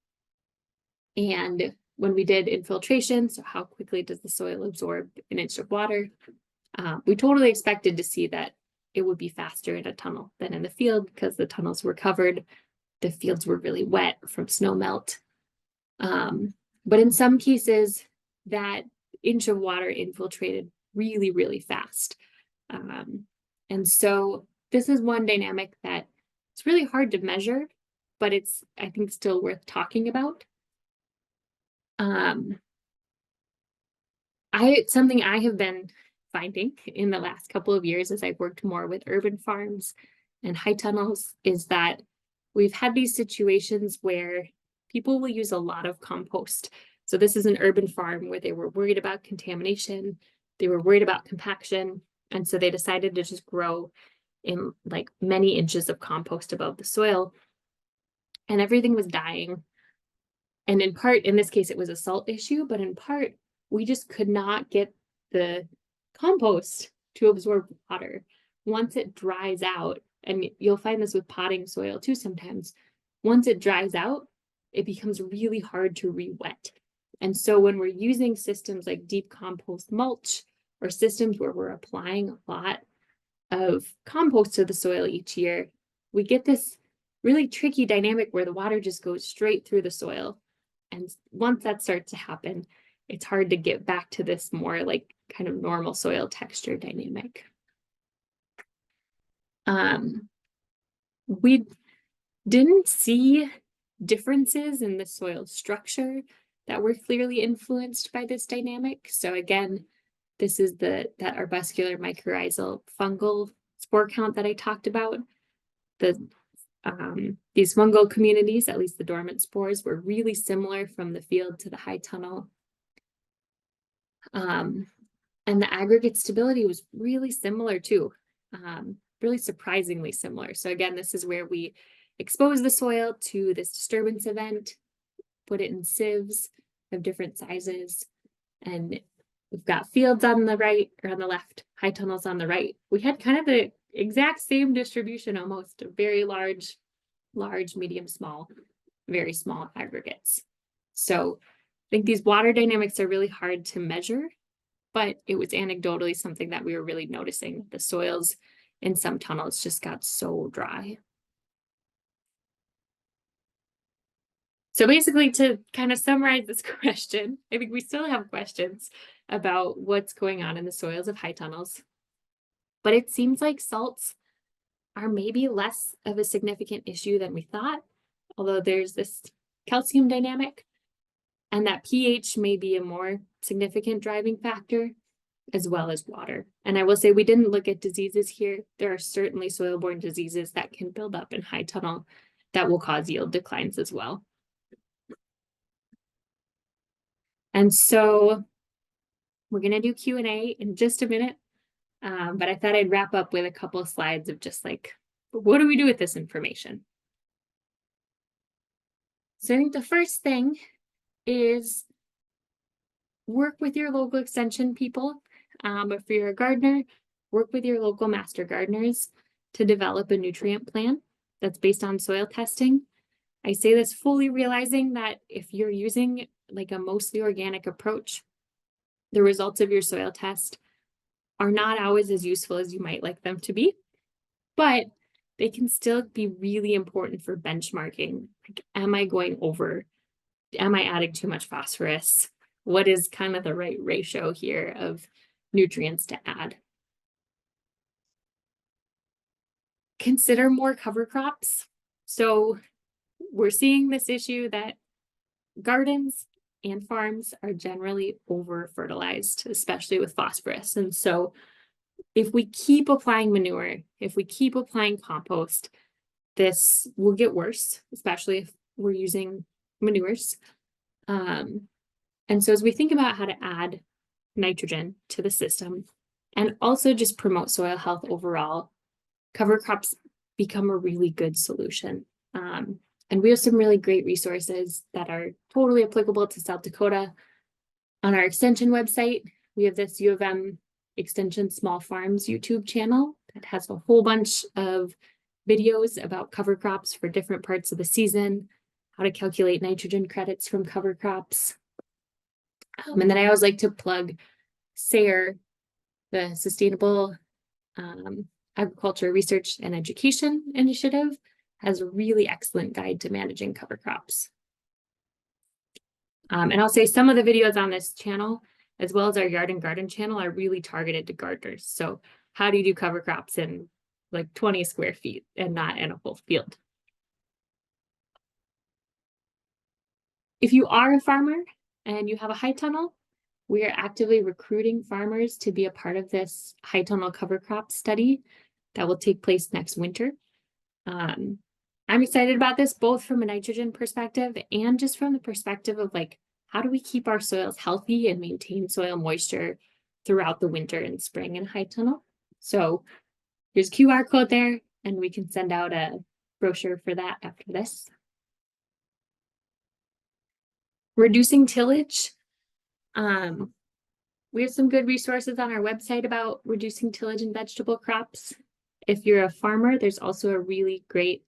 when we did infiltration, so how quickly does the soil absorb an inch of water? We totally expected to see that it would be faster in a tunnel than in the field because the tunnels were covered. The fields were really wet from snow melt. But in some cases, that inch of water infiltrated really, really fast. And so this is one dynamic that it's really hard to measure, but it's, I think, still worth talking about. Something I have been finding in the last couple of years as I've worked more with urban farms and high tunnels is that we've had these situations where people will use a lot of compost. So this is an urban farm where they were worried about contamination, they were worried about compaction, and so they decided to just grow in like many inches of compost above the soil, and everything was dying. And in part, in this case, it was a salt issue, but in part, we just could not get the compost to absorb water. Once it dries out, and you'll find this with potting soil too sometimes, once it dries out, it becomes really hard to re-wet. And so when we're using systems like deep compost mulch or systems where we're applying a lot of compost to the soil each year, we get this really tricky dynamic where the water just goes straight through the soil. And once that starts to happen, it's hard to get back to this more like kind of normal soil texture dynamic. We didn't see differences in the soil structure that were clearly influenced by this dynamic. So again, this is that arbuscular mycorrhizal fungal spore count that I talked about. These fungal communities, at least the dormant spores, were really similar from the field to the high tunnel. And the aggregate stability was really similar too, really surprisingly similar. So again, this is where we expose the soil to this disturbance event, put it in sieves of different sizes, and we've got fields on the right or on the left, high tunnels on the right. We had kind of the exact same distribution almost, of very large, medium, small, very small aggregates. So I think these water dynamics are really hard to measure, but it was anecdotally something that we were really noticing. The soils in some tunnels just got so dry. So basically, to kind of summarize this question, I think we still have questions about what's going on in the soils of high tunnels, but it seems like salts are maybe less of a significant issue than we thought, although there's this calcium dynamic, and that pH may be a more significant driving factor, as well as water. And I will say we didn't look at diseases here. There are certainly soil-borne diseases that can build up in high tunnel that will cause yield declines as well. And so we're going to do Q&A in just a minute, but I thought I'd wrap up with a couple of slides of just like, what do we do with this information? So I think the first thing is work with your local extension people. If you're a gardener, work with your local master gardeners to develop a nutrient plan that's based on soil testing. I say this fully realizing that if you're using like a mostly organic approach, the results of your soil test are not always as useful as you might like them to be, but they can still be really important for benchmarking. Like, am I going over? Am I adding too much phosphorus? What is kind of the right ratio here of nutrients to add? Consider more cover crops. So we're seeing this issue that gardens and farms are generally over fertilized, especially with phosphorus. And so if we keep applying manure, if we keep applying compost, this will get worse, especially if we're using manures. And so as we think about how to add nitrogen to the system and also just promote soil health overall, cover crops become a really good solution. And we have some really great resources that are totally applicable to South Dakota. On our extension website, we have this U of M Extension Small Farms YouTube channel that has a whole bunch of videos about cover crops for different parts of the season, how to calculate nitrogen credits from cover crops. And then I always like to plug SARE, the Sustainable Agriculture Research and Education Initiative, has a really excellent guide to managing cover crops. And I'll say some of the videos on this channel, as well as our Yard and Garden channel, are really targeted to gardeners. So how do you do cover crops in like 20 square feet and not in a full field? If you are a farmer and you have a high tunnel, we are actively recruiting farmers to be a part of this high tunnel cover crop study that will take place next winter. I'm excited about this, both from a nitrogen perspective and just from the perspective of like, how do we keep our soils healthy and maintain soil moisture throughout the winter and spring in high tunnel? So here's a QR code there, and we can send out a brochure for that after this. Reducing tillage. We have some good resources on our website about reducing tillage in vegetable crops. If you're a farmer, there's also a really great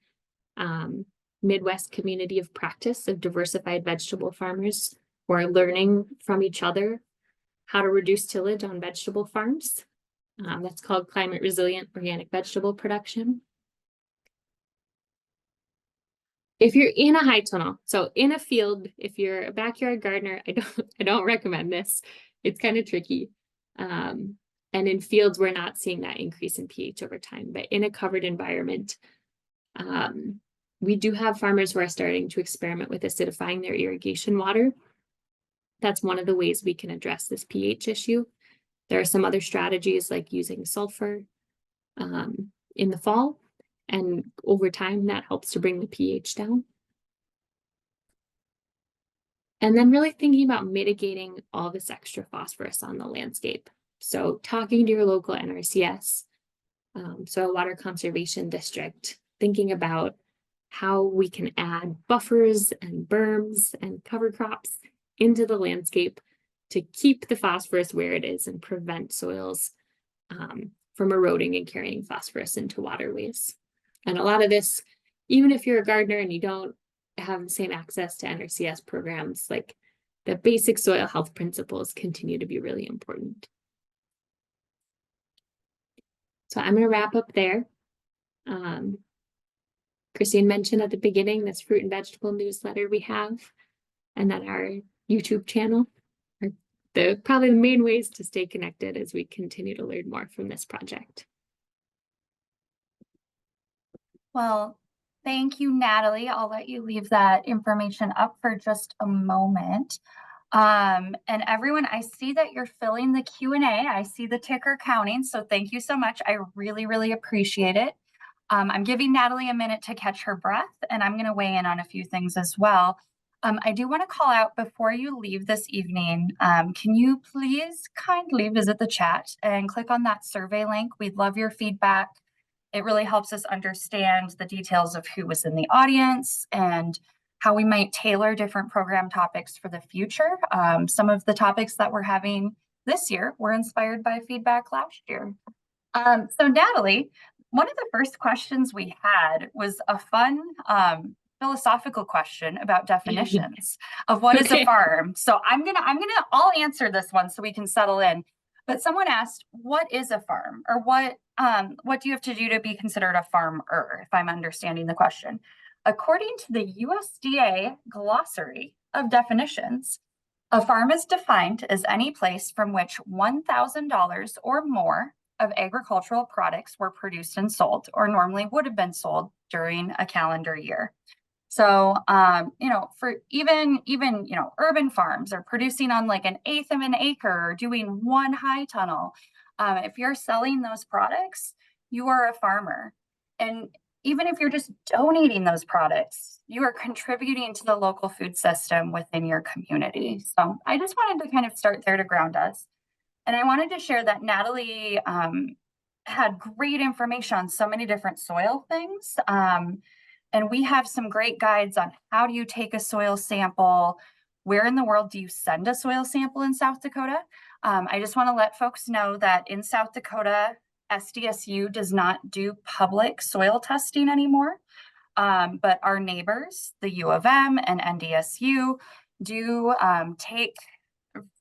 Midwest community of practice of diversified vegetable farmers who are learning from each other how to reduce tillage on vegetable farms. That's called Climate Resilient Organic Vegetable Production. If you're in a high tunnel, so in a field, if you're a backyard gardener, I don't recommend this. It's kind of tricky. And in fields, we're not seeing that increase in pH over time, but in a covered environment, we do have farmers who are starting to experiment with acidifying their irrigation water. That's one of the ways we can address this pH issue. There are some other strategies like using sulfur in the fall, and over time that helps to bring the pH down. And then really thinking about mitigating all this extra phosphorus on the landscape. So talking to your local NRCS, Soil Water Conservation District, thinking about how we can add buffers and berms and cover crops into the landscape to keep the phosphorus where it is and prevent soils from eroding and carrying phosphorus into waterways. And a lot of this, even if you're a gardener and you don't have the same access to NRCS programs, like the basic soil health principles continue to be really important. So I'm going to wrap up there. Christine mentioned at the beginning this fruit and vegetable newsletter we have, and then our YouTube channel are probably the main ways to stay connected as we continue to learn more from this project. Well, thank you, Natalie. I'll let you leave that information up for just a moment. And everyone, I see that you're filling the Q&A. I see the ticker counting, so thank you so much. I really, really appreciate it. I'm giving Natalie a minute to catch her breath, and I'm going to weigh in on a few things as well. I do want to call out before you leave this evening, can you please kindly visit the chat and click on that survey link? We'd love your feedback. It really helps us understand the details of who was in the audience and how we might tailor different program topics for the future. Some of the topics that we're having this year were inspired by feedback last year. So Natalie, one of the first questions we had was a fun philosophical question about definitions of what is a farm. So I'll answer this one so we can settle in. But someone asked, what is a farm, or what do you have to do to be considered a farmer, if I'm understanding the question? According to the USDA glossary of definitions, a farm is defined as any place from which $1,000 or more of agricultural products were produced and sold, or normally would have been sold during a calendar year. So, for even, urban farms are producing on like an eighth of an acre or doing one high tunnel. If you're selling those products, you are a farmer. And, even if you're just donating those products, you are contributing to the local food system within your community. So I just wanted to kind of start there to ground us. And I wanted to share that Natalie had great information on so many different soil things. And we have some great guides on how do you take a soil sample? Where in the world do you send a soil sample in South Dakota? I just want to let folks know that in South Dakota, SDSU does not do public soil testing anymore. But our neighbors, the U of M and NDSU, do take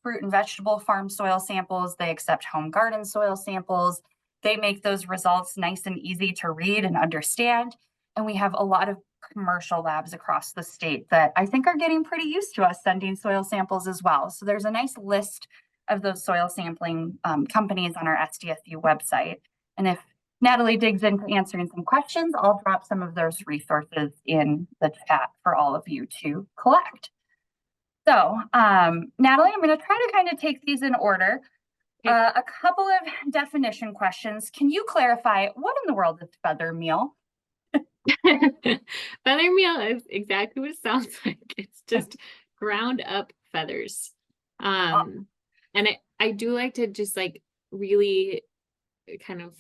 fruit and vegetable farm soil samples. They accept home garden soil samples. They make those results nice and easy to read and understand. And we have a lot of commercial labs across the state that I think are getting pretty used to us sending soil samples as well. So there's a nice list of those soil sampling companies on our SDSU website. And if Natalie digs into answering some questions, I'll drop some of those resources in the chat for all of you to collect. So, Natalie, I'm going to try to kind of take these in order. A couple of definition questions. Can you clarify what in the world is feather meal? Feather meal is exactly what it sounds like. It's just ground up feathers. And I do like to just like really kind of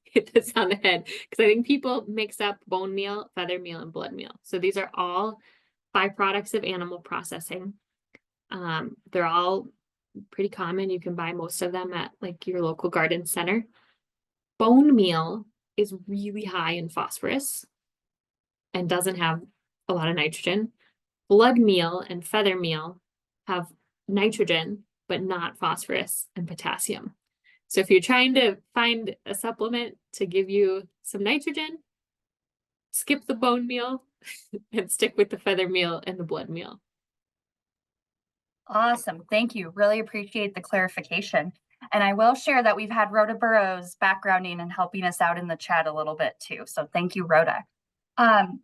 hit this on the head because I think people mix up bone meal, feather meal, and blood meal. So these are all byproducts of animal processing. They're all pretty common. You can buy most of them at like your local garden center. Bone meal is really high in phosphorus and doesn't have a lot of nitrogen. Blood meal and feather meal have nitrogen, but not phosphorus and potassium. So if you're trying to find a supplement to give you some nitrogen, skip the bone meal and stick with the feather meal and the blood meal. Awesome. Thank you. Really appreciate the clarification. And I will share that we've had Rhoda Burrows backgrounding and helping us out in the chat a little bit too. So thank you, Rhoda.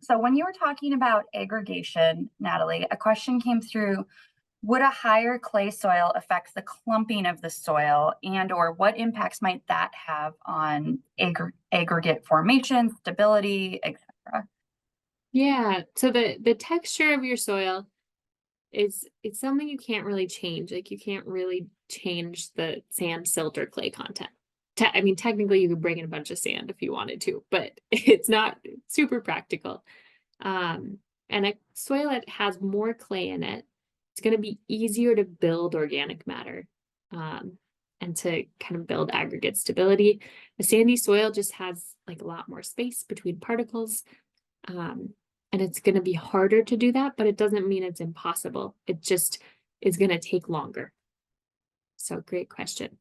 So when you were talking about aggregation, Natalie, a question came through. Would a higher clay soil affect the clumping of the soil, and or what impacts might that have on aggregate formation, stability, etc.? Yeah, so the texture of your soil it's something you can't really change. Like you can't really change the sand, silt, or clay content. I mean, technically you could bring in a bunch of sand if you wanted to, but it's not super practical. And a soil that has more clay in it, it's going to be easier to build organic matter and to kind of build aggregate stability. A sandy soil just has like a lot more space between particles. And it's going to be harder to do that, but it doesn't mean it's impossible. It just is going to take longer. So great question.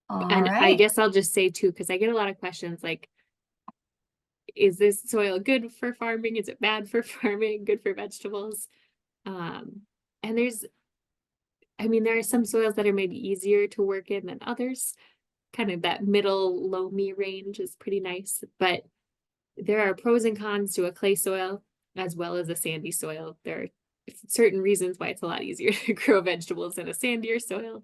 And I guess I'll just say too, because I get a lot of questions like, is this soil good for farming? Is it bad for farming? Good for vegetables? And there are some soils that are maybe easier to work in than others. Kind of that middle loamy range is pretty nice, but there are pros and cons to a clay soil as well as a sandy soil. There are certain reasons why it's a lot easier to grow vegetables in a sandier soil.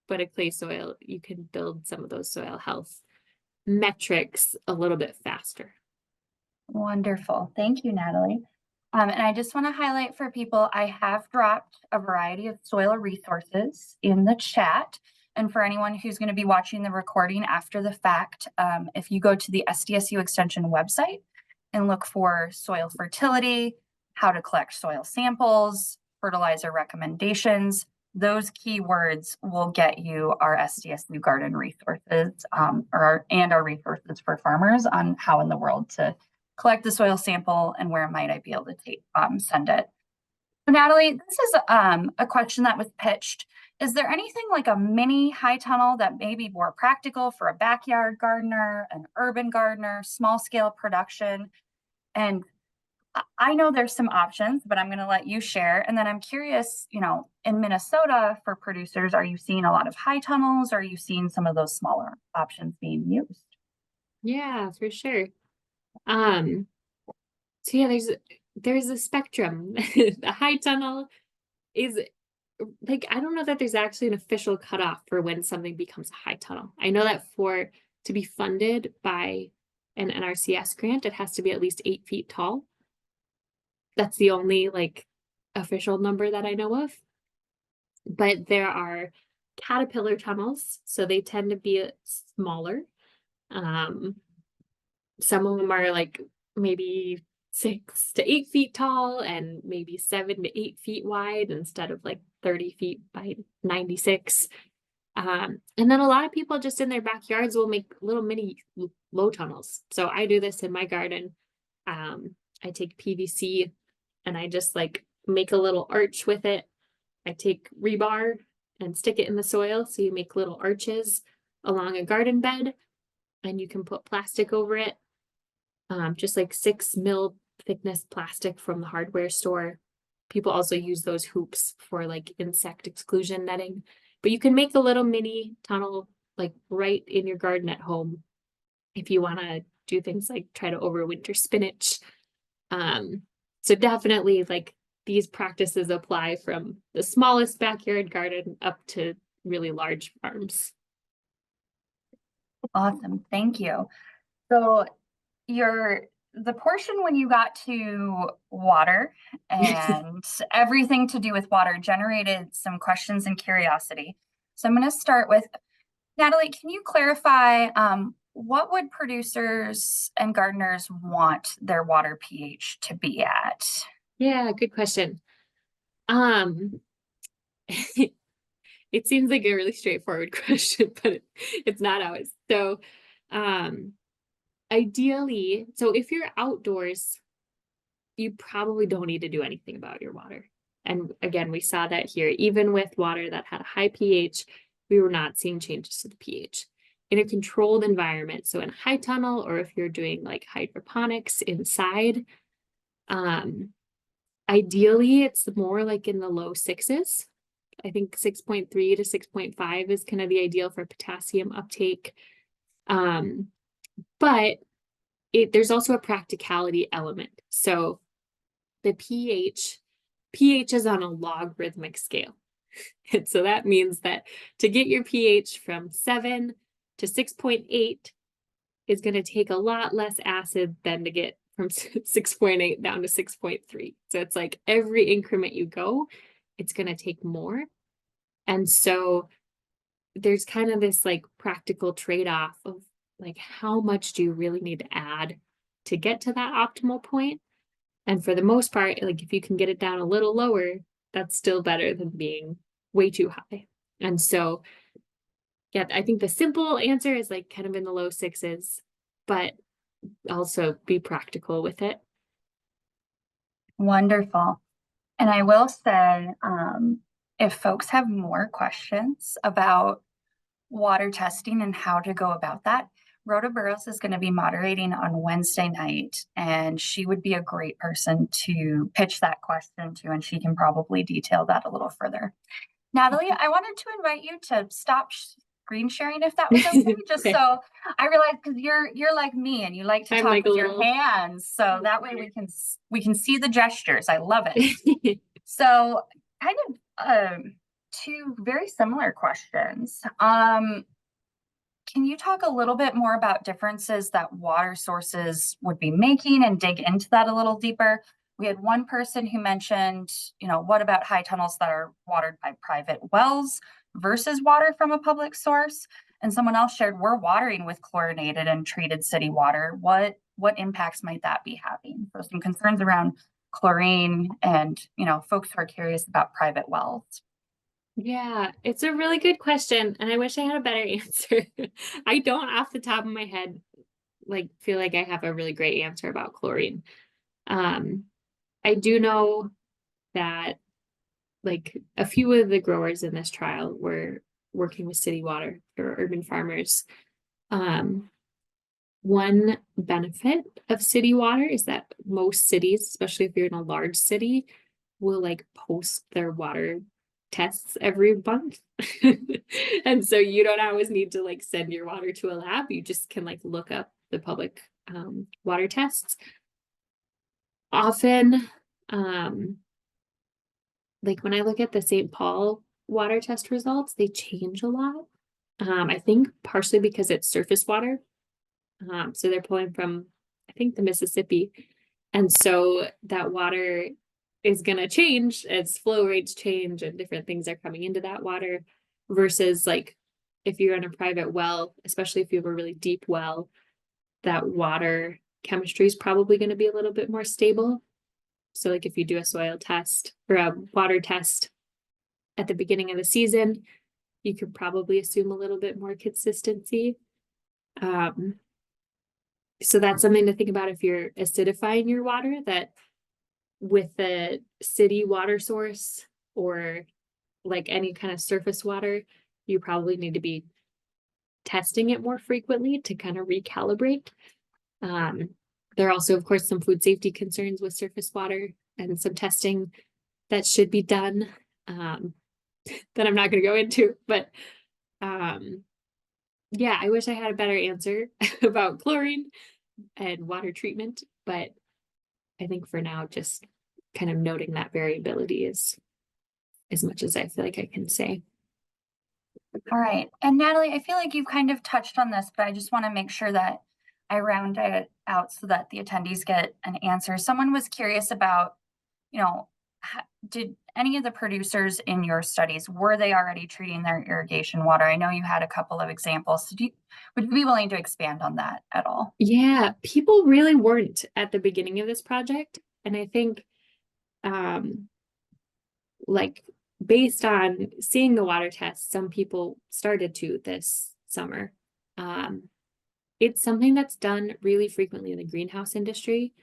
But a clay soil, you can build some of those soil health metrics a little bit faster. Wonderful. Thank you, Natalie. And I just want to highlight for people, I have dropped a variety of soil resources in the chat. And for anyone who's going to be watching the recording after the fact, if you go to the SDSU Extension website and look for soil fertility, how to collect soil samples, fertilizer recommendations, those keywords will get you our SDSU garden resources and our resources for farmers on how in the world to collect the soil sample and where might I be able to send it. So Natalie, this is a question that was pitched. Is there anything like a mini high tunnel that may be more practical for a backyard gardener, an urban gardener, small scale production? And I know there's some options, but I'm going to let you share. And then I'm curious, in Minnesota for producers, are you seeing a lot of high tunnels? Or are you seeing some of those smaller options being used? Yeah, for sure. So yeah, there's a spectrum. The high tunnel is like, I don't know that there's actually an official cutoff for when something becomes a high tunnel. I know that to be funded by an NRCS grant, it has to be at least 8 feet tall. That's the only like official number that I know of. But there are caterpillar tunnels, so they tend to be smaller. Some of them are like maybe 6 to 8 feet tall and maybe 7 to 8 feet wide instead of like 30 feet by 96. And then a lot of people just in their backyards will make little mini low tunnels. So I do this in my garden. I take PVC and I just like make a little arch with it. I take rebar and stick it in the soil. So you make little arches along a garden bed and you can put plastic over it. Just like 6 mil thickness plastic from the hardware store. People also use those hoops for like insect exclusion netting. But you can make a little mini tunnel like right in your garden at home if you want to do things like try to overwinter spinach. So definitely like these practices apply from the smallest backyard garden up to really large farms. Awesome. Thank you. So the portion when you got to water and everything to do with water generated some questions and curiosity. So I'm going to start with Natalie, can you clarify what would producers and gardeners want their water pH to be at? Yeah, good question. Um, it seems like a really straightforward question, but it's not always. So, ideally, so if you're outdoors, you probably don't need to do anything about your water. And again, we saw that here, even with water that had a high pH, we were not seeing changes to the pH. In a controlled environment, so in a high tunnel, or if you're doing like hydroponics inside, ideally it's more like in the low 6s. I think 6.3 to 6.5 is kind of the ideal for potassium uptake. But there's also a practicality element. So the pH is on a logarithmic scale. And so that means that to get your pH from 7 to 6.8 is going to take a lot less acid than to get from 6.8 down to 6.3. So it's like every increment you go, it's going to take more. And so there's kind of this like practical trade-off of like how much do you really need to add to get to that optimal point? And for the most part, like if you can get it down a little lower, that's still better than being way too high. And so, yeah, I think the simple answer is like kind of in the low 6s, but also be practical with it. Wonderful. And I will say, if folks have more questions about water testing and how to go about that, Rhoda Burrows is going to be moderating on Wednesday night, and she would be a great person to pitch that question to, and she can probably detail that a little further. Natalie, I wanted to invite you to stop screen sharing if that was okay. Just Okay. so I realize because you're like me and you like to I'm talk like with a your little hands, so that way we can see the gestures. I love it. So kind of two very similar questions. Can you talk a little bit more about differences that water sources would be making and dig into that a little deeper? We had one person who mentioned, what about high tunnels that are watered by private wells versus water from a public source? And someone else shared, we're watering with chlorinated and treated city water. What impacts might that be having? So some concerns around chlorine and, folks who are curious about private wells. Yeah, it's a really good question, and I wish I had a better answer. I don't off the top of my head like feel like I have a really great answer about chlorine. I do know that like a few of the growers in this trial were working with city water or urban farmers. One benefit of city water is that most cities, especially if you're in a large city, will like post their water tests every month. And so you don't always need to like send your water to a lab. You just can like look up the public water tests. Often, like when I look at the St. Paul water test results, they change a lot. I think partially because it's surface water. So they're pulling from, I think, the Mississippi. And so that water is going to change as flow rates change and different things are coming into that water versus like if you're in a private well, especially if you have a really deep well, that water chemistry is probably going to be a little bit more stable. So like if you do a soil test or a water test at the beginning of the season, you could probably assume a little bit more consistency. Um, so that's something to think about if you're acidifying your water, that with the city water source or like any kind of surface water, you probably need to be testing it more frequently to kind of recalibrate. Um, there are also, of course, some food safety concerns with surface water and some testing that should be done that I'm not going to go into. But yeah, I wish I had a better answer about chlorine and water treatment. But I think for now, just kind of noting that variability is as much as I feel like I can say. All right. And Natalie, I feel like you've kind of touched on this, but I just want to make sure that I round it out so that the attendees get an answer. Someone was curious about, you know, did any of the producers in your studies, were they already treating their irrigation water? I know you had a couple of examples. So would you be willing to expand on that at all? Yeah, people really weren't at the beginning of this project. And I think like based on seeing the water tests, some people started to this summer. It's something that's done really frequently in the greenhouse industry,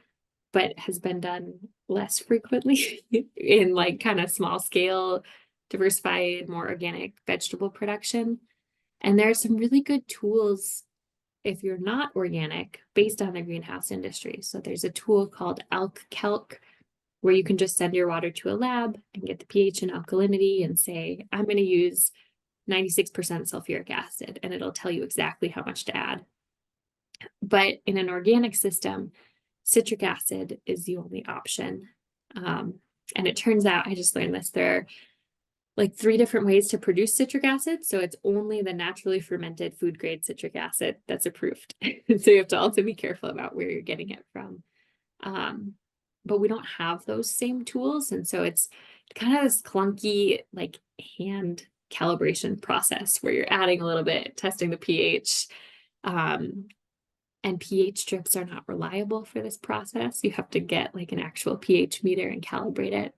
but has been done less frequently in like kind of small scale, diversified, more organic vegetable production. And there are some really good tools if you're not organic based on the greenhouse industry. So there's a tool called AlkCalc where you can just send your water to a lab and get the pH and alkalinity and say, I'm going to use 96% sulfuric acid, and it'll tell you exactly how much to add. But in an organic system, citric acid is the only option. And it turns out, I just learned this, there are like 3 different ways to produce citric acid. So it's only the naturally fermented food grade citric acid that's approved. So you have to also be careful about where you're getting it from. But we don't have those same tools. And so it's kind of this clunky, like hand calibration process where you're adding a little bit, testing the pH. And pH strips are not reliable for this process. You have to get like an actual pH meter and calibrate it.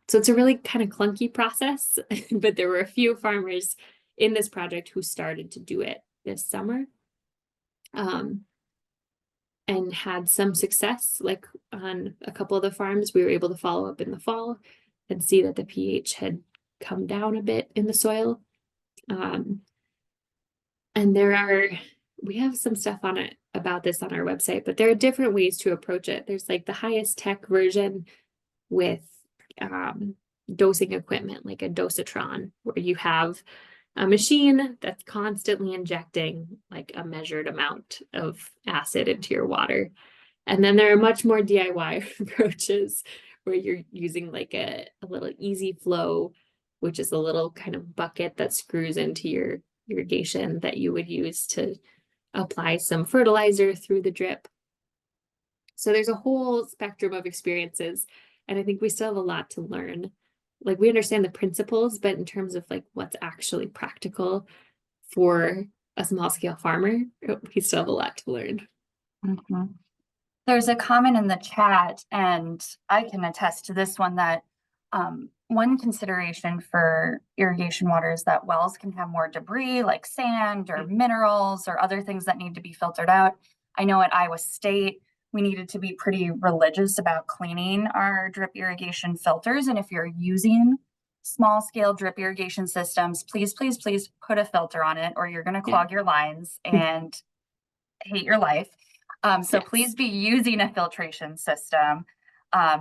So it's a really kind of clunky process, but there were a few farmers in this project who started to do it this summer. And had some success, like on a couple of the farms. We were able to follow up in the fall and see that the pH had come down a bit in the soil. And we have some stuff on it about this on our website, but there are different ways to approach it. There's like the highest tech version with dosing equipment, like a dosatron, where you have a machine that's constantly injecting like a measured amount of acid into your water. And then there are much more DIY approaches where you're using like a little easy flow, which is a little kind of bucket that screws into your irrigation that you would use to apply some fertilizer through the drip. So there's a whole spectrum of experiences. And I think we still have a lot to learn. Like we understand the principles, but in terms of like what's actually practical for a small scale farmer, we still have a lot to learn. Mm-hmm. There's a comment in the chat, and I can attest to this one, that one consideration for irrigation water is that wells can have more debris like sand or minerals or other things that need to be filtered out. I know at Iowa State, we needed to be pretty religious about cleaning our drip irrigation filters. And if you're using small scale drip irrigation systems, please, please, please put a filter on it or you're going to clog your lines and hate your life. So Yes. please be using a filtration system.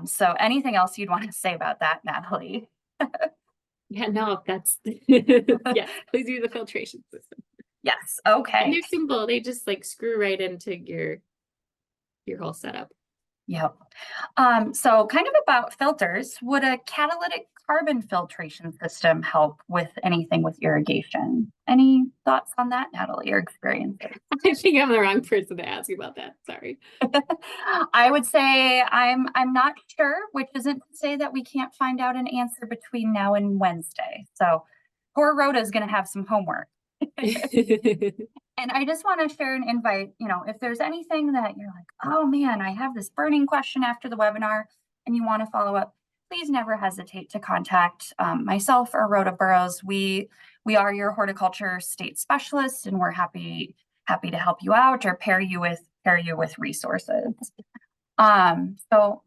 So anything else you'd want to say about that, Natalie? Yeah, no, that's yes, please use the filtration system. Yes. And Okay. they're simple. They just like screw right into your whole setup. Yep. So kind of about filters, would a catalytic carbon filtration system help with anything with irrigation? Any thoughts on that, Natalie, or experiences? I think I'm the wrong person to ask you about that. Sorry. I would say I'm not sure, which isn't to say that we can't find out an answer between now and Wednesday. So poor Rhoda's going to have some homework. And I just want to share an invite, if there's anything that you're like, oh man, I have this burning question after the webinar and you want to follow up, please never hesitate to contact myself or Rhoda Burrows. We are your horticulture state specialists and we're happy to help you out or pair you with resources. So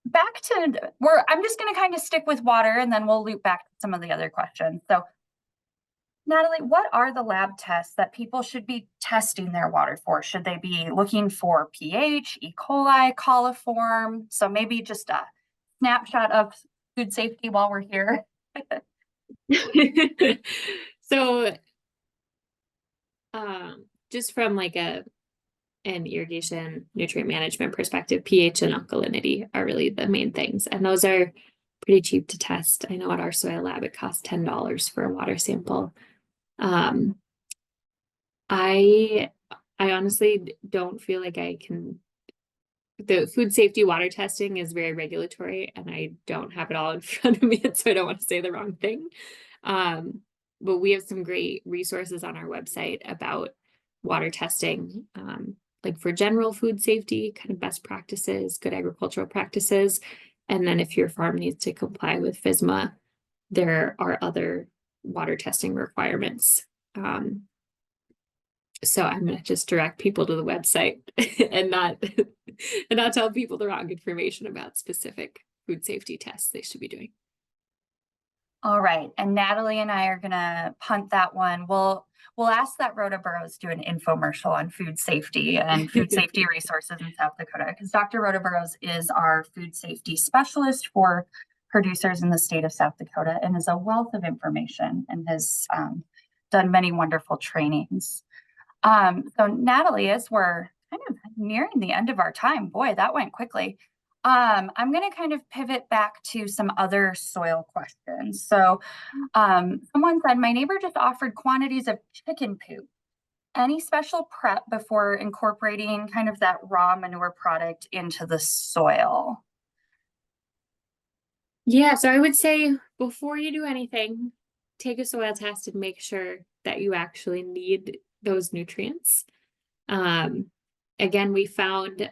back to I'm just going to kind of stick with water and then we'll loop back to some of the other questions. So Natalie, what are the lab tests that people should be testing their water for? Should they be looking for pH, E. coli, coliform? So maybe just a snapshot of food safety while we're here. So, just from like an irrigation nutrient management perspective, pH and alkalinity are really the main things. And those are pretty cheap to test. I know at our soil lab, it costs $10 for a water sample. I honestly don't feel like I can. The food safety water testing is very regulatory and I don't have it all in front of me, so I don't want to say the wrong thing. But we have some great resources on our website about water testing, like for general food safety, kind of best practices, good agricultural practices. And then if your farm needs to comply with FSMA, there are other water testing requirements. So I'm going to just direct people to the website and not tell people the wrong information about specific food safety tests they should be doing. All right. And Natalie and I are going to punt that one. We'll ask that Rhoda Burrows do an infomercial on food safety and food safety resources in South Dakota, because Dr. Rhoda Burrows is our food safety specialist for producers in the state of South Dakota and is a wealth of information and has done many wonderful trainings. So Natalie, as we're kind of nearing the end of our time, boy, that went quickly. I'm going to kind of pivot back to some other soil questions. So someone said, my neighbor just offered quantities of chicken poop. Any special prep before incorporating kind of that raw manure product into the soil? Yeah, so I would say before you do anything, take a soil test and make sure that you actually need those nutrients. Again, we found,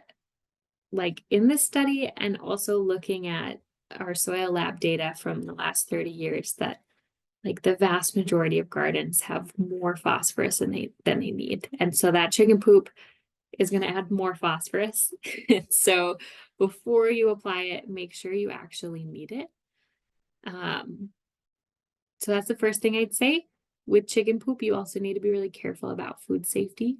like in this study and also looking at our soil lab data from the last 30 years, that like the vast majority of gardens have more phosphorus than they need. And so that chicken poop is going to add more phosphorus. So before you apply it, make sure you actually need it. So that's the first thing I'd say. With chicken poop, you also need to be really careful about food safety.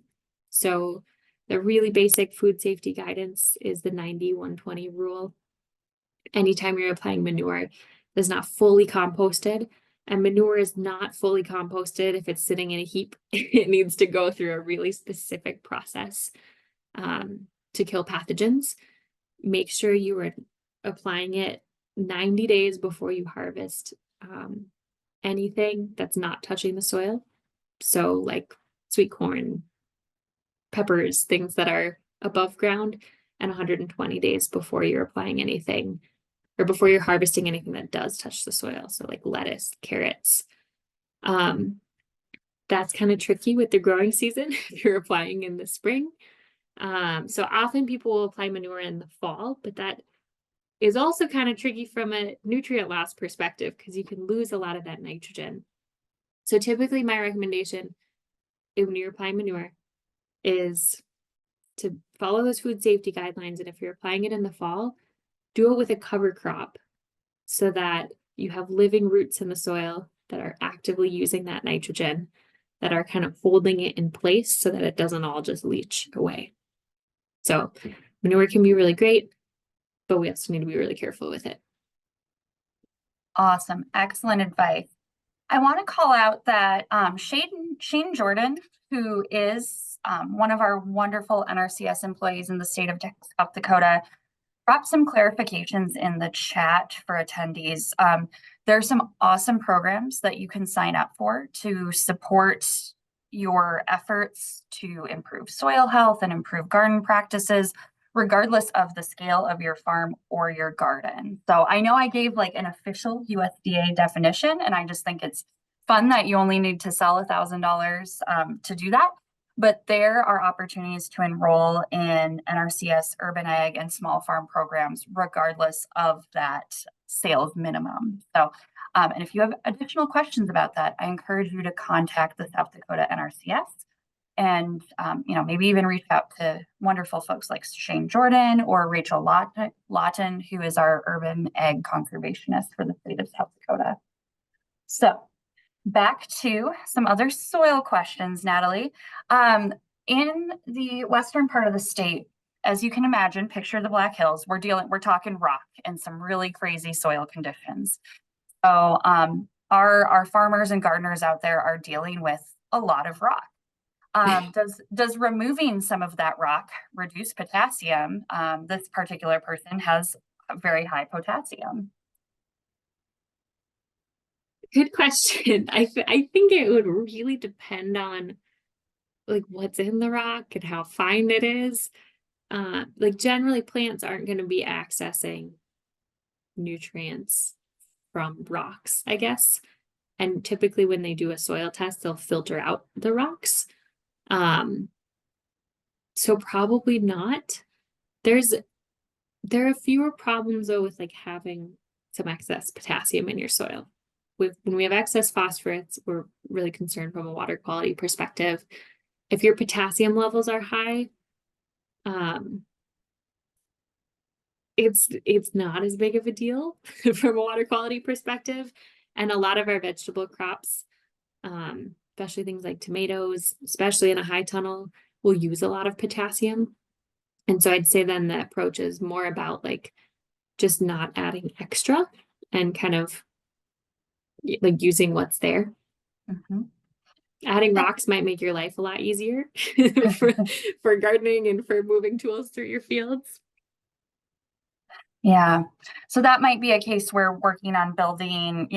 So the really basic food safety guidance is the 90-120 rule. Anytime you're applying manure that's not fully composted, and manure is not fully composted if it's sitting in a heap, it needs to go through a really specific process to kill pathogens. Make sure you are applying it 90 days before you harvest anything that's not touching the soil. So like sweet corn, peppers, things that are above ground, and 120 days before you're applying anything or before you're harvesting anything that does touch the soil. So like lettuce, carrots. That's kind of tricky with the growing season if you're applying in the spring. So often people will apply manure in the fall, but that is also kind of tricky from a nutrient loss perspective because you can lose a lot of that nitrogen. So typically my recommendation when you're applying manure is to follow those food safety guidelines. And if you're applying it in the fall, do it with a cover crop so that you have living roots in the soil that are actively using that nitrogen, that are kind of holding it in place so that it doesn't all just leach away. So manure can be really great, but we also need to be really careful with it. Awesome. Excellent advice. I want to call out that Shane Jordan, who is one of our wonderful NRCS employees in the state of South Dakota dropped some clarifications in the chat for attendees. There are some awesome programs that you can sign up for to support your efforts to improve soil health and improve garden practices, regardless of the scale of your farm or your garden. So I know I gave like an official USDA definition, and I just think it's fun that you only need to sell $1,000 to do that. But there are opportunities to enroll in NRCS urban ag and small farm programs, regardless of that sales minimum. So, and if you have additional questions about that, I encourage you to contact the South Dakota NRCS and, maybe even reach out to wonderful folks like Shane Jordan or Rachel Lawton, who is our urban ag conservationist for the state of South Dakota. So, back to some other soil questions, Natalie. In the western part of the state, as you can imagine, picture the Black Hills, we're talking rock and some really crazy soil conditions. So our farmers and gardeners out there are dealing with a lot of rock. Does removing some of that rock reduce potassium? This particular person has very high potassium. Good question. I think it would really depend on like what's in the rock and how fine it is. Like generally plants aren't going to be accessing nutrients from rocks, I guess. And typically when they do a soil test, they'll filter out the rocks. So probably not. There are fewer problems though with like having some excess potassium in your soil. When we have excess phosphorus, we're really concerned from a water quality perspective. If your potassium levels are high, it's not as big of a deal from a water quality perspective. And a lot of our vegetable crops, especially things like tomatoes, especially in a high tunnel, will use a lot of potassium. And so I'd say then the approach is more about like just not adding extra and kind of like using what's there. Mm-hmm. Adding rocks might make your life a lot easier for gardening and for moving tools through your fields. Yeah. So that might be a case where working on building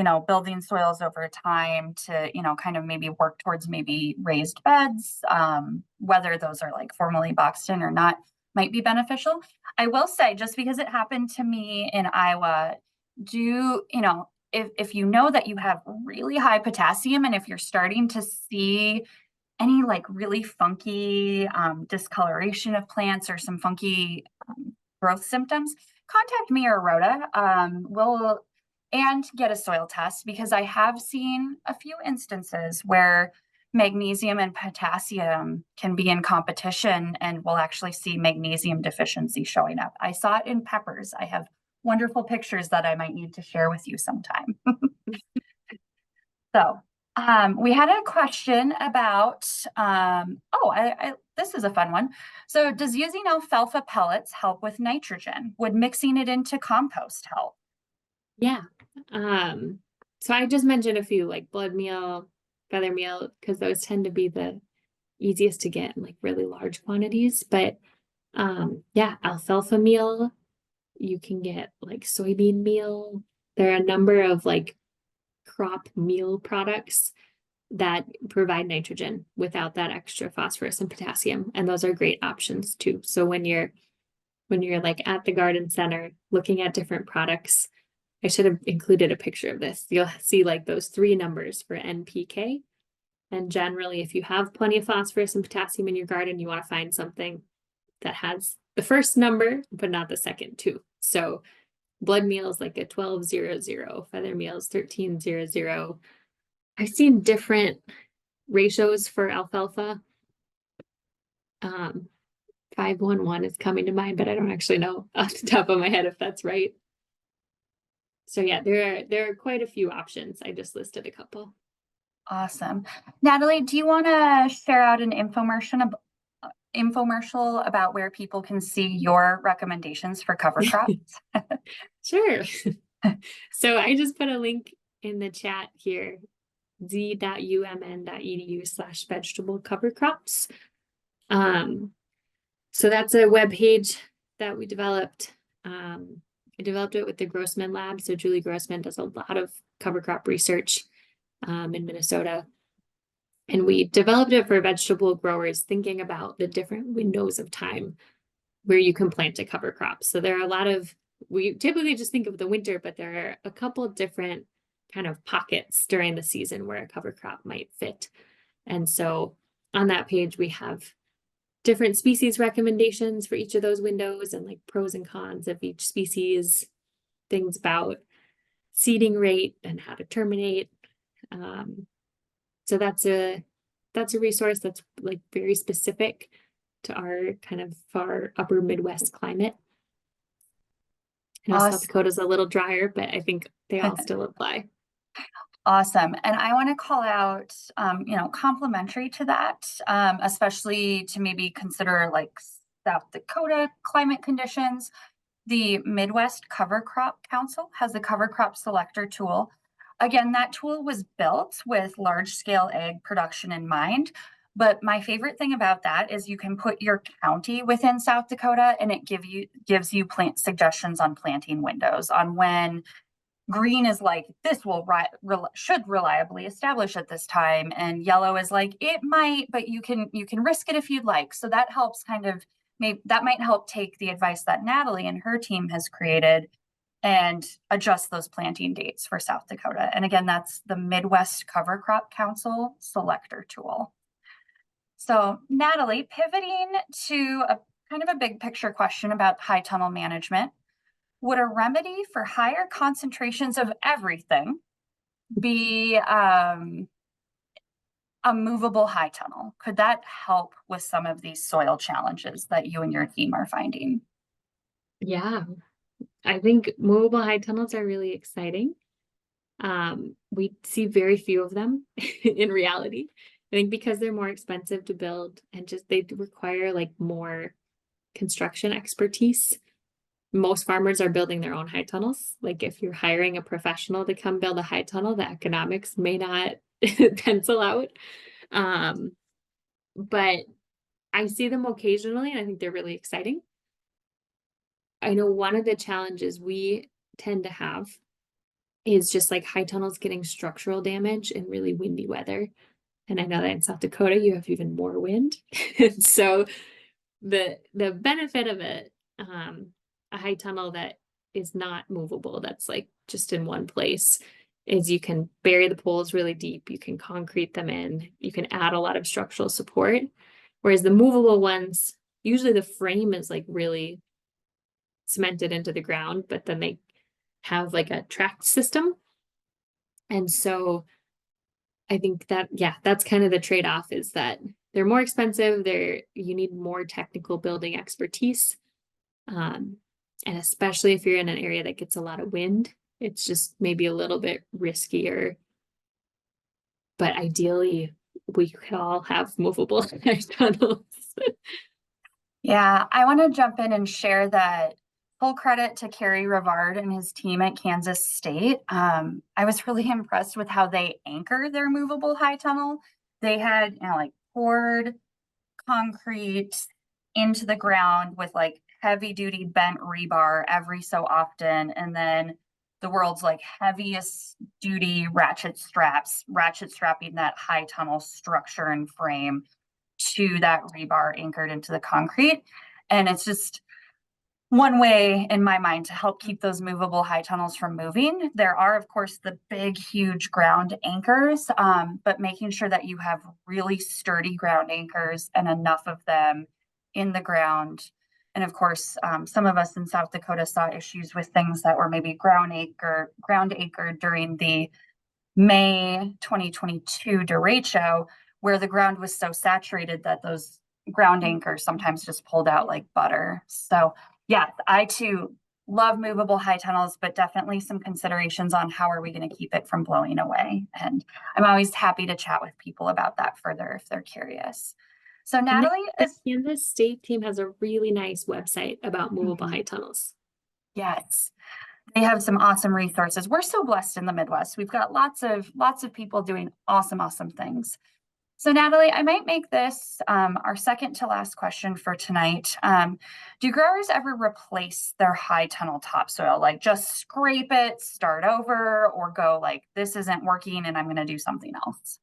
soils over time to, kind of maybe work towards maybe raised beds, whether those are like formally boxed in or not, might be beneficial. I will say, just because it happened to me in Iowa, if you know that you have really high potassium and if you're starting to see any like really funky discoloration of plants or some funky growth symptoms, contact me or Rhoda. And get a soil test, because I have seen a few instances where magnesium and potassium can be in competition and we'll actually see magnesium deficiency showing up. I saw it in peppers. I have wonderful pictures that I might need to share with you sometime. So we had a question about, this is a fun one. So does using alfalfa pellets help with nitrogen? Would mixing it into compost help? Yeah. So I just mentioned a few like blood meal, feather meal, because those tend to be the easiest to get in like really large quantities. But yeah, alfalfa meal, you can get like soybean meal. There are a number of like crop meal products that provide nitrogen without that extra phosphorus and potassium. And those are great options too. So when you're like at the garden center looking at different products, I should have included a picture of this. You'll see like those 3 numbers for NPK. And generally, if you have plenty of phosphorus and potassium in your garden, you want to find something that has the first number, but not the second too. So blood meal is like a 1200, feather meal is 1300. I've seen different ratios for alfalfa. 511 is coming to mind, but I don't actually know off the top of my head if that's right. So yeah, there are quite a few options. I just listed a couple. Awesome. Natalie, do you want to share out an infomercial about where people can see your recommendations for cover crops? Sure. So I just put a link in the chat here, z.umn.edu/vegetable cover crops. So that's a web page that we developed. I developed it with the Grossman Lab. So Julie Grossman does a lot of cover crop research in Minnesota. And we developed it for vegetable growers, thinking about the different windows of time where you can plant a cover crop. So there are a lot of, we typically just think of the winter, but there are a couple of different kind of pockets during the season where a cover crop might fit. And so on that page, we have different species recommendations for each of those windows and like pros and cons of each species, things about seeding rate and how to terminate. So that's a resource that's like very specific to our kind of far upper Midwest climate. I know South Awesome. Dakota's a little drier, but I think they all still apply. Awesome. And I want to call out, complimentary to that, especially to maybe consider like South Dakota climate conditions. The Midwest Cover Crop Council has a cover crop selector tool. Again, that tool was built with large scale egg production in mind. But my favorite thing about that is you can put your county within South Dakota and it gives you plant suggestions on planting windows on when green is like this should reliably establish at this time, and yellow is like it might, but you can risk it if you'd like. So that helps kind of, maybe that might help take the advice that Natalie and her team has created and adjust those planting dates for South Dakota. And again, that's the Midwest Cover Crop Council selector tool. So Natalie, pivoting to a kind of a big picture question about high tunnel management. Would a remedy for higher concentrations of everything be a movable high tunnel? Could that help with some of these soil challenges that you and your team are finding? Yeah, I think movable high tunnels are really exciting. We see very few of them in reality. I think because they're more expensive to build and just they require like more construction expertise. Most farmers are building their own high tunnels. Like if you're hiring a professional to come build a high tunnel, the economics may not pencil out. But I see them occasionally and I think they're really exciting. I know one of the challenges we tend to have is just like high tunnels getting structural damage in really windy weather. And I know that in South Dakota, you have even more wind. So the benefit of it, a high tunnel that is not movable, that's like just in one place, is you can bury the poles really deep, you can concrete them in, you can add a lot of structural support. Whereas the movable ones, usually the frame is like really cemented into the ground, but then they have like a track system. And so I think that, yeah, that's kind of the trade-off is that they're more expensive. You need more technical building expertise. And especially if you're in an area that gets a lot of wind, it's just maybe a little bit riskier. But ideally, we could all have movable tunnels. Yeah, I want to jump in and share that full credit to Kerry Rivard and his team at Kansas State. I was really impressed with how they anchor their movable high tunnel. They had, like poured concrete into the ground with like heavy duty bent rebar every so often. And then the world's like heaviest duty ratchet strapping that high tunnel structure and frame to that rebar anchored into the concrete. And it's just one way in my mind to help keep those movable high tunnels from moving. There are, of course, the big, huge ground anchors, but making sure that you have really sturdy ground anchors and enough of them in the ground. And of course, some of us in South Dakota saw issues with things that were maybe ground anchored during the May 2022 derecho, where the ground was so saturated that those ground anchors sometimes just pulled out like butter. So yeah, I too love movable high tunnels, but definitely some considerations on how are we going to keep it from blowing away. And I'm always happy to chat with people about that further if they're curious. So Natalie, The Kansas State team has a really nice website about movable Mhm. high tunnels. Yes, they have some awesome resources. We're so blessed in the Midwest. We've got lots of people doing awesome things. So, Natalie, I might make this our second to last question for tonight. Do growers ever replace their high tunnel topsoil, like just scrape it, start over, or go like, this isn't working and I'm going to do something else?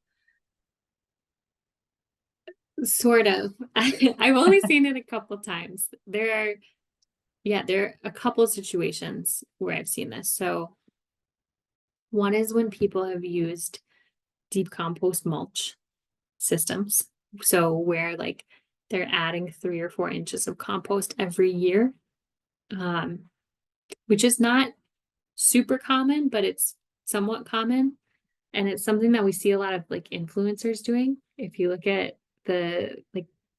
Sort of. I've only seen it a couple times. There are a couple situations where I've seen this. So one is when people have used deep compost mulch systems. So where like they're adding 3 or 4 inches of compost every year, um, which is not super common, but it's somewhat common. And it's something that we see a lot of like influencers doing. If you look at the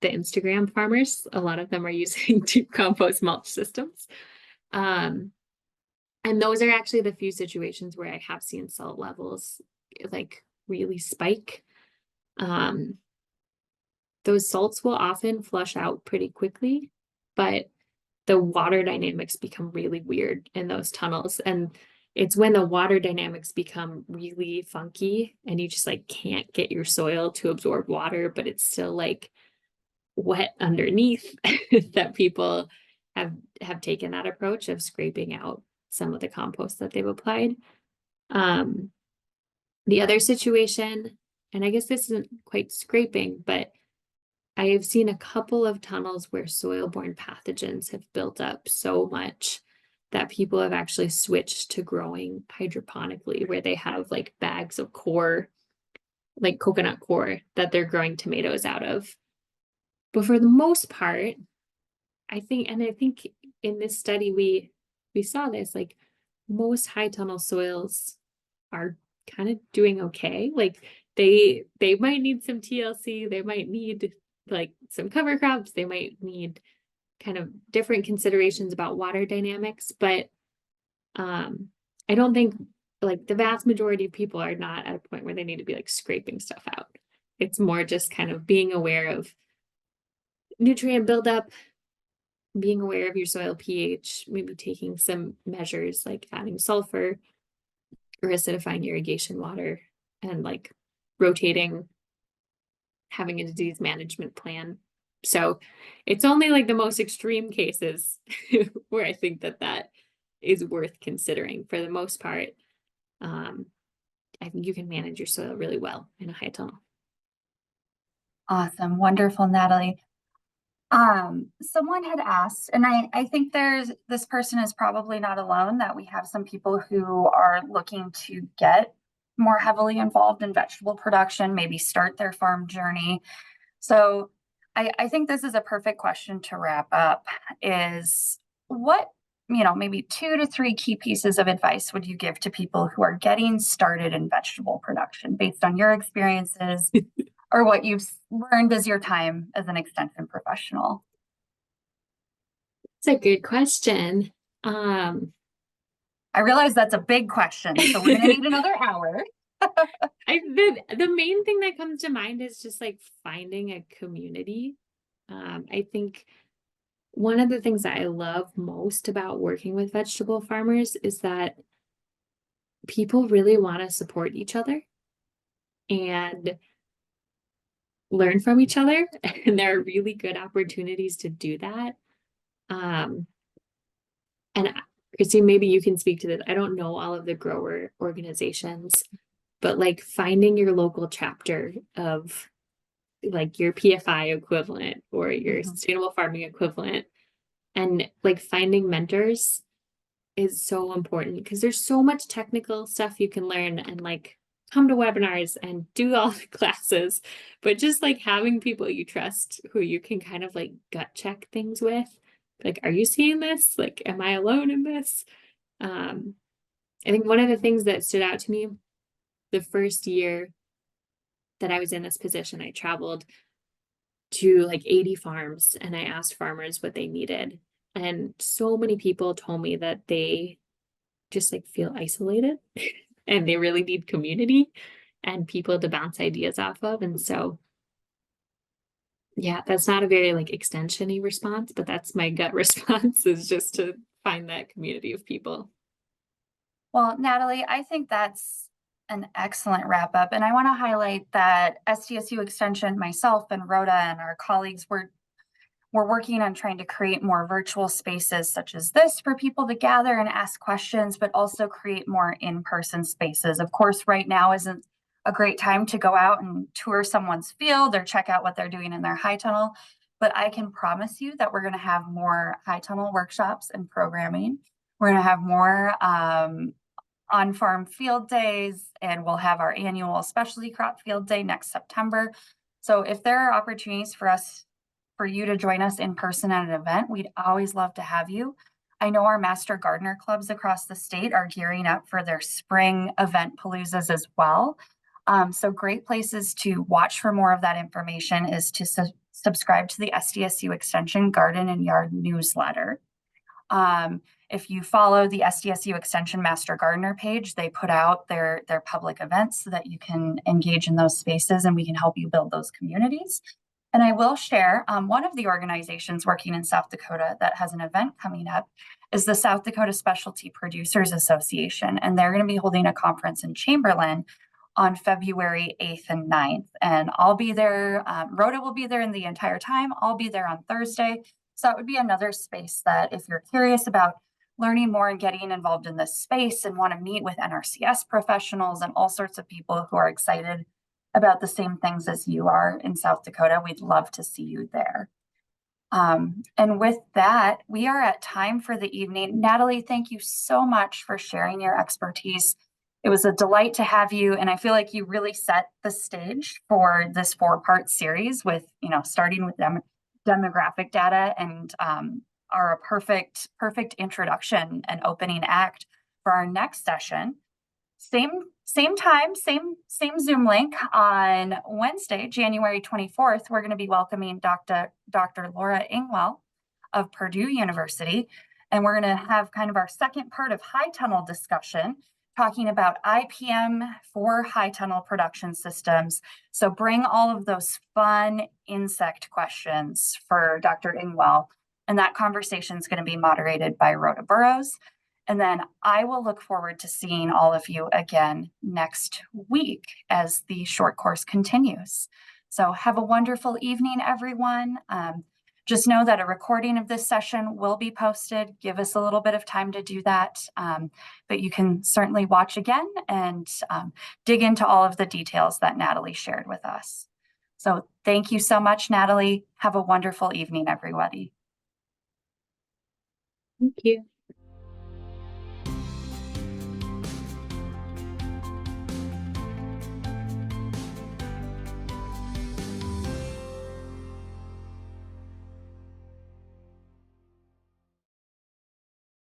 Instagram farmers, a lot of them are using deep compost mulch systems. Um, and those are actually the few situations where I have seen salt levels like really spike. Um, those salts will often flush out pretty quickly, but the water dynamics become really weird in those tunnels. And it's when the water dynamics become really funky and you just like can't get your soil to absorb water, but it's still like wet underneath that people have taken that approach of scraping out some of the compost that they've applied. Um, the other situation, and I guess this isn't quite scraping, but I have seen a couple of tunnels where soil-borne pathogens have built up so much that people have actually switched to growing hydroponically, where they have like bags of core, like coconut core, that they're growing tomatoes out of. But for the most part, I think in this study we saw this, like most high tunnel soils are kind of doing okay. Like they might need some TLC, they might need like some cover crops, they might need kind of different considerations about water dynamics, but I don't think like the vast majority of people are not at a point where they need to be like scraping stuff out. It's more just kind of being aware of nutrient buildup, being aware of your soil pH, maybe taking some measures like adding sulfur or acidifying irrigation water, and like rotating, having a disease management plan. So it's only like the most extreme cases where I think that that is worth considering. For the most part, um, I think you can manage your soil really well in a high tunnel. Awesome. Wonderful, Natalie. Someone had asked, and I think this person is probably not alone, that we have some people who are looking to get more heavily involved in vegetable production, maybe start their farm journey. So I think this is a perfect question to wrap up is what, maybe 2 to 3 key pieces of advice would you give to people who are getting started in vegetable production based on your experiences or what you've learned as your time as an extension professional? It's a good question. Um, I realize that's a big question, so we're going to need another hour. the main thing that comes to mind is just like finding a community. I think one of the things that I love most about working with vegetable farmers is that people really want to support each other and learn from each other. And there are really good opportunities to do that. Um, and Christine, maybe you can speak to this. I don't know all of the grower organizations, but like finding your local chapter of like your PFI equivalent or your Mhm. sustainable farming equivalent, and like finding mentors is so important because there's so much technical stuff you can learn and like come to webinars and do all the classes, but just like having people you trust who you can kind of like gut check things with, like, are you seeing this? Like, am I alone in this? um I think one of the things that stood out to me the first year that I was in this position, I traveled to like 80 farms and I asked farmers what they needed. And so many people told me that they just like feel isolated and they really need community and people to bounce ideas off of. And so, yeah, that's not a very like extension-y response, but that's my gut response, is just to find that community of people. Well, Natalie, I think that's An excellent wrap up. And I want to highlight that SDSU Extension, myself and Rhoda and our colleagues, we're working on trying to create more virtual spaces such as this for people to gather and ask questions, but also create more in-person spaces. Of course, right now isn't a great time to go out and tour someone's field or check out what they're doing in their high tunnel. But I can promise you that we're going to have more high tunnel workshops and programming. We're going to have more on-farm field days, and we'll have our annual specialty crop field day next September. So if there are opportunities for you to join us in person at an event, we'd always love to have you. I know our master gardener clubs across the state are gearing up for their spring event paloozas as well. So great places to watch for more of that information is to subscribe to the SDSU Extension Garden and Yard newsletter. If you follow the SDSU Extension Master Gardener page, they put out their public events so that you can engage in those spaces and we can help you build those communities. And I will share one of the organizations working in South Dakota that has an event coming up is the South Dakota Specialty Producers Association. And they're going to be holding a conference in Chamberlain on February 8th and 9th. And I'll be there. Rhoda will be there in the entire time. I'll be there on Thursday. So that would be another space that if you're curious about learning more and getting involved in this space and want to meet with NRCS professionals and all sorts of people who are excited about the same things as you are in South Dakota, we'd love to see you there. And with that, we are at time for the evening. Natalie, thank you so much for sharing your expertise. It was a delight to have you, and I feel like you really set the stage for this 4-part series with, starting with demographic data and are a perfect introduction and opening act for our next session. Same time, same Zoom link on Wednesday, January 24th. We're going to be welcoming Dr. Laura Ingwell of Purdue University, and we're going to have kind of our second part of high tunnel discussion, talking about IPM for high tunnel production systems. So bring all of those fun insect questions for Dr. Ingwell, and that conversation is going to be moderated by Rhoda Burrows. And then I will look forward to seeing all of you again next week as the short course continues. So have a wonderful evening, everyone. Just know that a recording of this session will be posted. Give us a little bit of time to do that, but you can certainly watch again and dig into all of the details that Natalie shared with us. So thank you so much, Natalie. Have a wonderful evening, everybody. Thank you.